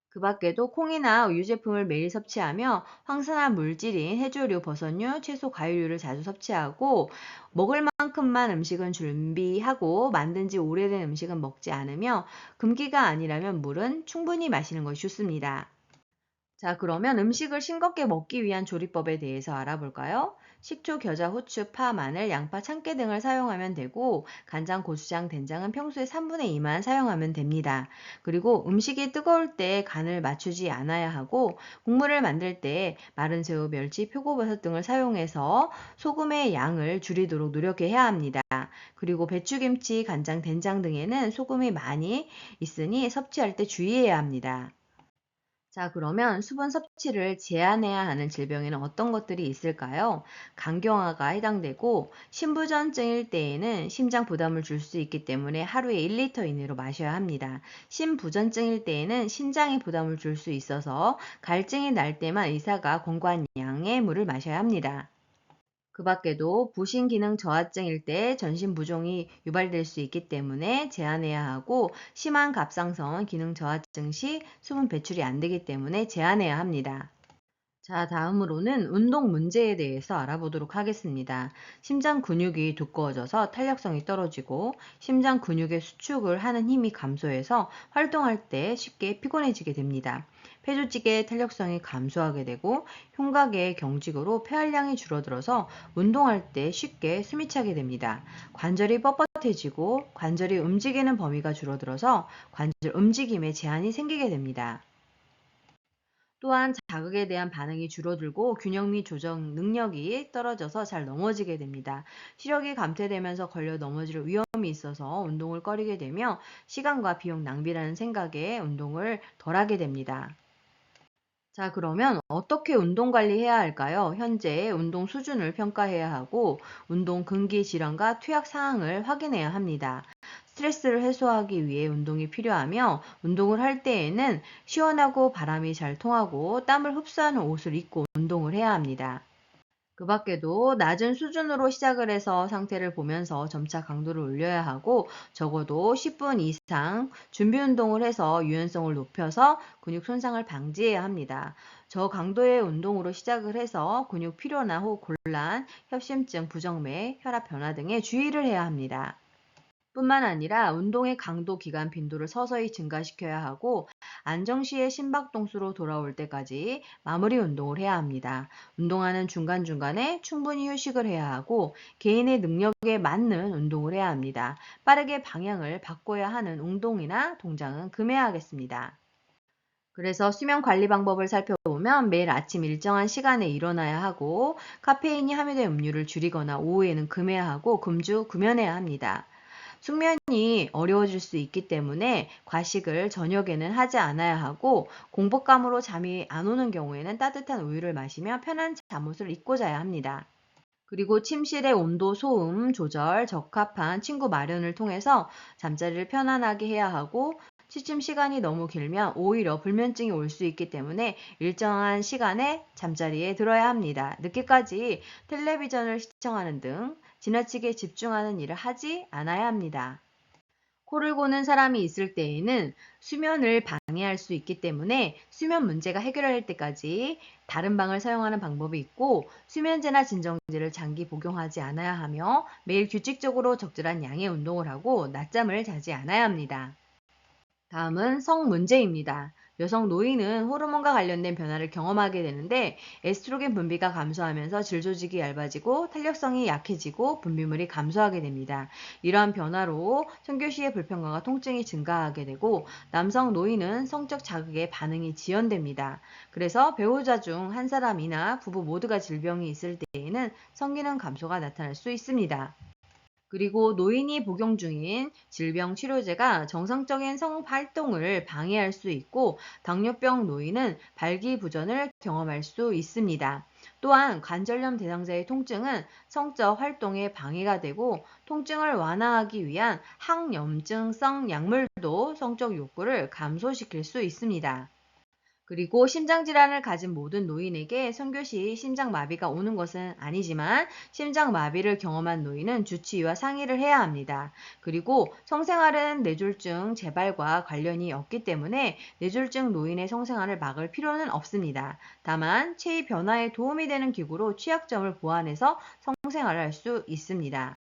A: 그 밖에도 콩이나 유제품을 매일 섭취하며 황산화 물질인 해조류, 버섯류, 채소, 과일류를 자주 섭취하고 먹을 만큼만 음식은 준비하고 만든 지 오래된 음식은 먹지 않으며 금기가 아니라면 물은 충분히 마시는 것이 좋습니다. 자, 그러면 음식을 싱겁게 먹기 위한 조리법에 대해서 알아볼까요? 식초, 겨자, 후추, 파, 마늘, 양파, 참깨 등을 사용하면 되고 간장, 고추장, 된장은 평소에 3분의 2만 사용하면 됩니다. 그리고 음식이 뜨거울 때 간을 맞추지 않아야 하고 국물을 만들 때 마른 새우, 멸치, 표고버섯 등을 사용해서 소금의 양을 줄이도록 노력해야 합니다. 그리고 배추김치, 간장, 된장 등에는 소금이 많이 있으니 섭취할 때 주의해야 합니다. 자, 그러면 수분 섭취를 제한해야 하는 질병에는 어떤 것들이 있을까요? 간경화가 해당되고 심부전증일 때에는 심장 부담을 줄 수 있기 때문에 하루에 1리터 이내로 마셔야 합니다. 심부전증일 때에는 심장에 부담을 줄 수 있어서 갈증이 날 때만 의사가 권고한 양의 물을 마셔야 합니다. 그 밖에도 부신 기능 저하증일 때 전신 부종이 유발될 수 있기 때문에 제한해야 하고 심한 갑상선 기능 저하증 시 수분 배출이 안 되기 때문에 제한해야 합니다. 자, 다음으로는 운동 문제에 대해서 알아보도록 하겠습니다. 심장 근육이 두꺼워져서 탄력성이 떨어지고 심장 근육의 수축을 하는 힘이 감소해서 활동할 때 쉽게 피곤해지게 됩니다. 폐조직의 탄력성이 감소하게 되고 흉곽의 경직으로 폐활량이 줄어들어서 운동할 때 쉽게 숨이 차게 됩니다. 관절이 뻣뻣해지고 관절이 움직이는 범위가 줄어들어서 관절 움직임에 제한이 생기게 됩니다. 또한 자극에 대한 반응이 줄어들고 균형 및 조정 능력이 떨어져서 잘 넘어지게 됩니다. 시력이 감퇴되면서 걸려 넘어질 위험이 있어서 운동을 꺼리게 되며 시간과 비용 낭비라는 생각에 운동을 덜 하게 됩니다. 자, 그러면 어떻게 운동 관리해야 할까요? 현재 운동 수준을 평가해야 하고 운동 금기 질환과 투약 사항을 확인해야 합니다. 스트레스를 해소하기 위해 운동이 필요하며 운동을 할 때에는 시원하고 바람이 잘 통하고 땀을 흡수하는 옷을 입고 운동을 해야 합니다. 그 밖에도 낮은 수준으로 시작을 해서 상태를 보면서 점차 강도를 올려야 하고 적어도 10분 이상 준비 운동을 해서 유연성을 높여서 근육 손상을 방지해야 합니다. 저강도의 운동으로 시작을 해서 근육 피로나 혹 곤란, 협심증, 부정맥, 혈압 변화 등에 주의를 해야 합니다. 뿐만 아니라 운동의 강도, 기간, 빈도를 서서히 증가시켜야 하고 안정시에 심박동수로 돌아올 때까지 마무리 운동을 해야 합니다. 운동하는 중간중간에 충분히 휴식을 해야 하고 개인의 능력에 맞는 운동을 해야 합니다. 빠르게 방향을 바꿔야 하는 운동이나 동작은 금해야 하겠습니다. 그래서 수면 관리 방법을 살펴보면 매일 아침 일정한 시간에 일어나야 하고 카페인이 함유된 음료를 줄이거나 오후에는 금해야 하고 금주 금연해야 합니다. 숙면이 어려워질 수 있기 때문에 과식을 저녁에는 하지 않아야 하고 공복감으로 잠이 안 오는 경우에는 따뜻한 우유를 마시며 편한 잠옷을 입고 자야 합니다. 그리고 침실의 온도, 소음 조절, 적합한 친구 마련을 통해서 잠자리를 편안하게 해야 하고 취침 시간이 너무 길면 오히려 불면증이 올 수 있기 때문에 일정한 시간에 잠자리에 들어야 합니다. 늦게까지 텔레비전을 시청하는 등 지나치게 집중하는 일을 하지 않아야 합니다. 코를 고는 사람이 있을 때에는 수면을 방해할 수 있기 때문에 수면 문제가 해결될 때까지 다른 방을 사용하는 방법이 있고 수면제나 진정제를 장기 복용하지 않아야 하며 매일 규칙적으로 적절한 양의 운동을 하고 낮잠을 자지 않아야 합니다. 다음은 성 문제입니다. 여성 노인은 호르몬과 관련된 변화를 경험하게 되는데 에스트로겐 분비가 감소하면서 질 조직이 얇아지고 탄력성이 약해지고 분비물이 감소하게 됩니다. 이러한 변화로 성교 시의 불편감과 통증이 증가하게 되고 남성 노인은 성적 자극에 반응이 지연됩니다. 그래서 배우자 중 한 사람이나 부부 모두가 질병이 있을 때에는 성기능 감소가 나타날 수 있습니다. 그리고 노인이 복용 중인 질병 치료제가 정상적인 성활동을 방해할 수 있고 당뇨병 노인은 발기부전을 경험할 수 있습니다. 또한 관절염 대상자의 통증은 성적 활동에 방해가 되고 통증을 완화하기 위한 항염증성 약물도 성적 욕구를 감소시킬 수 있습니다. 그리고 심장질환을 가진 모든 노인에게 선교시 심장마비가 오는 것은 아니지만 심장마비를 경험한 노인은 주치의와 상의를 해야 합니다. 그리고 성생활은 뇌졸중 재발과 관련이 없기 때문에 뇌졸중 노인의 성생활을 막을 필요는 없습니다. 다만 체위 변화에 도움이 되는 기구로 취약점을 보완해서 성생활을 할 수 있습니다.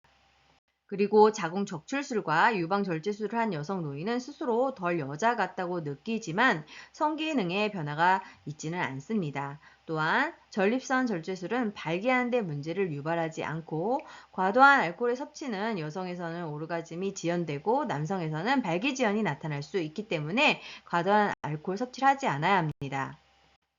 A: 그리고 자궁 적출술과 유방 절제술을 한 여성 노인은 스스로 덜 여자 같다고 느끼지만 성기능에 변화가 있지는 않습니다. 또한 전립선 절제술은 발기하는 데 문제를 유발하지 않고 과도한 알코올의 섭취는 여성에서는 오르가즘이 지연되고 남성에서는 발기지연이 나타날 수 있기 때문에 과도한 알코올 섭취를 하지 않아야 합니다.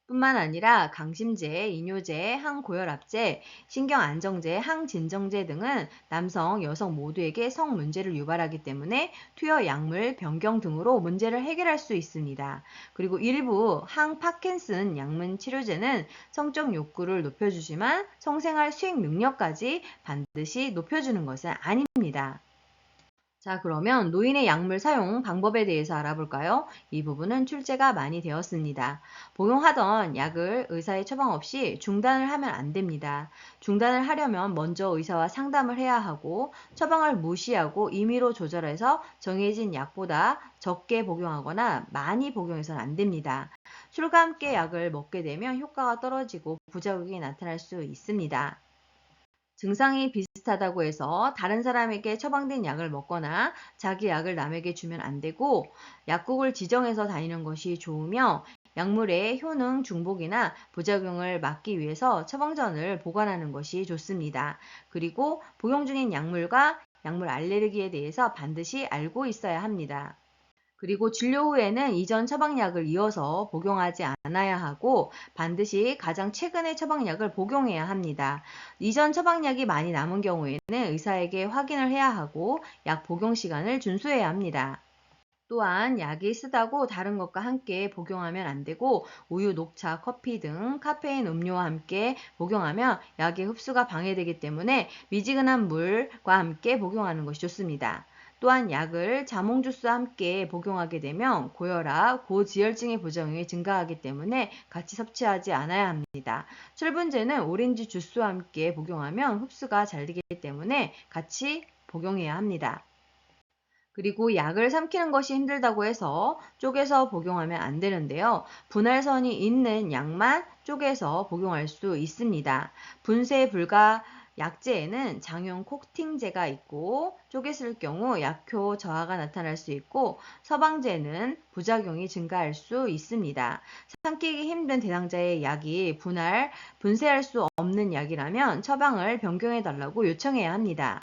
A: 뿐만 아니라 강심제, 이뇨제, 항고혈압제, 신경안정제, 항진정제 등은 남성, 여성 모두에게 성 문제를 유발하기 때문에 투여 약물 변경 등으로 문제를 해결할 수 있습니다. 그리고 일부 항파킨슨 약물 치료제는 성적 욕구를 높여주지만 성생활 수행 능력까지 반드시 높여주는 것은 아닙니다. 자, 그러면 노인의 약물 사용 방법에 대해서 알아볼까요? 이 부분은 출제가 많이 되었습니다. 복용하던 약을 의사의 처방 없이 중단을 하면 안 됩니다. 중단을 하려면 먼저 의사와 상담을 해야 하고 처방을 무시하고 임의로 조절해서 정해진 약보다 적게 복용하거나 많이 복용해서는 안 됩니다. 술과 함께 약을 먹게 되면 효과가 떨어지고 부작용이 나타날 수 있습니다. 증상이 비슷하다고 해서 다른 사람에게 처방된 약을 먹거나 자기 약을 남에게 주면 안 되고 약국을 지정해서 다니는 것이 좋으며 약물의 효능 중복이나 부작용을 막기 위해서 처방전을 보관하는 것이 좋습니다. 그리고 복용 중인 약물과 약물 알레르기에 대해서 반드시 알고 있어야 합니다. 그리고 진료 후에는 이전 처방약을 이어서 복용하지 않아야 하고 반드시 가장 최근의 처방약을 복용해야 합니다. 이전 처방약이 많이 남은 경우에는 의사에게 확인을 해야 하고 약 복용 시간을 준수해야 합니다. 또한 약이 쓰다고 다른 것과 함께 복용하면 안 되고 우유, 녹차, 커피 등 카페인 음료와 함께 복용하면 약의 흡수가 방해되기 때문에 미지근한 물과 함께 복용하는 것이 좋습니다. 또한 약을 자몽 주스와 함께 복용하게 되면 고혈압, 고지혈증의 부작용이 증가하기 때문에 같이 섭취하지 않아야 합니다. 철분제는 오렌지 주스와 함께 복용하면 흡수가 잘 되기 때문에 같이 복용해야 합니다. 그리고 약을 삼키는 것이 힘들다고 해서 쪼개서 복용하면 안 되는데요. 분할선이 있는 약만 쪼개서 복용할 수 있습니다. 분쇄 불가 약제에는 장용 코팅제가 있고 쪼개쓸 경우 약효 저하가 나타날 수 있고 서방제는 부작용이 증가할 수 있습니다. 삼키기 힘든 대상자의 약이 분쇄할 수 없는 약이라면 처방을 변경해 달라고 요청해야 합니다.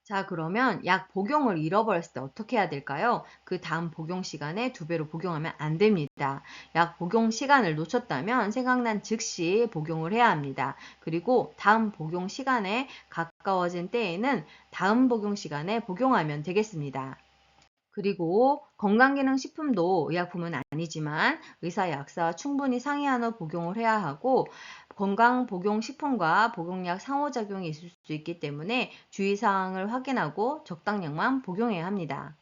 A: 자, 그러면 약 복용을 잃어버렸을 때 어떻게 해야 될까요? 그 다음 복용 시간에 2배로 복용하면 안 됩니다. 약 복용 시간을 놓쳤다면 생각난 즉시 복용을 해야 합니다. 그리고 다음 복용 시간에 가까워진 때에는 다음 복용 시간에 복용하면 되겠습니다. 그리고 건강기능식품도 의약품은 아니지만 의사 약사와 충분히 상의한 후 복용을 해야 하고 건강복용식품과 복용약 상호작용이 있을 수 있기 때문에 주의사항을 확인하고 적당량만 복용해야 합니다.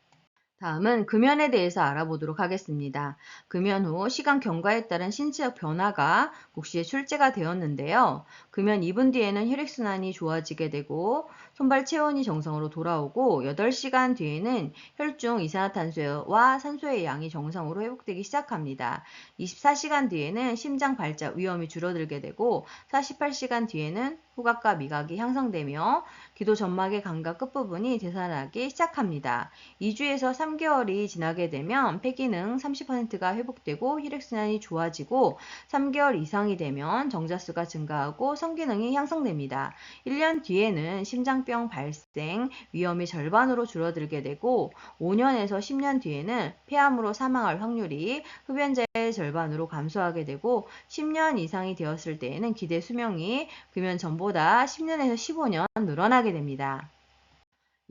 A: 다음은 금연에 대해서 알아보도록 하겠습니다. 금연 후 시간 경과에 따른 신체적 변화가 국시에 출제가 되었는데요. 금연 2분 뒤에는 혈액순환이 좋아지게 되고 손발 체온이 정상으로 돌아오고 8시간 뒤에는 혈중 이산화탄소와 산소의 양이 정상으로 회복되기 시작합니다. 24시간 뒤에는 심장 발작 위험이 줄어들게 되고 48시간 뒤에는 후각과 미각이 향상되며 기도 점막의 감각 끝부분이 되살아나기 시작합니다. 2주에서 3개월이 지나게 되면 폐기능 30%가 회복되고 혈액순환이 좋아지고 3개월 이상이 되면 정자수가 증가하고 성기능이 향상됩니다. 1년 뒤에는 심장병 발생 위험이 절반으로 줄어들게 되고 5년에서 10년 뒤에는 폐암으로 사망할 확률이 흡연자의 절반으로 감소하게 되고 10년 이상이 되었을 때에는 기대 수명이 금연 전보다 10년에서 15년 늘어나게 됩니다.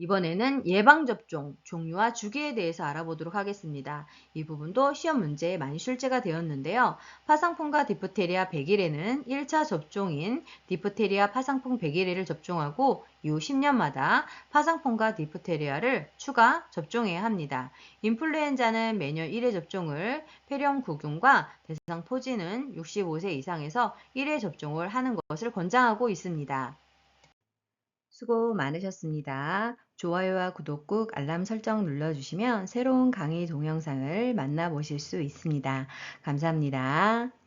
A: 이번에는 예방접종, 종류와 주기에 대해서 알아보도록 하겠습니다. 이 부분도 시험 문제에 많이 출제가 되었는데요. 파상풍과 디프테리아 100일에는 1차 접종인 디프테리아 파상풍 100일에를 접종하고 이후 10년마다 파상풍과 디프테리아를 추가 접종해야 합니다. 인플루엔자는 매년 1회 접종을, 폐렴구균과 대상포진은 65세 이상에서 1회 접종을 하는 것을 권장하고 있습니다. 수고 많으셨습니다. 좋아요와 구독 꾹 알람 설정 눌러주시면 새로운 강의 동영상을 만나보실 수 있습니다. 감사합니다.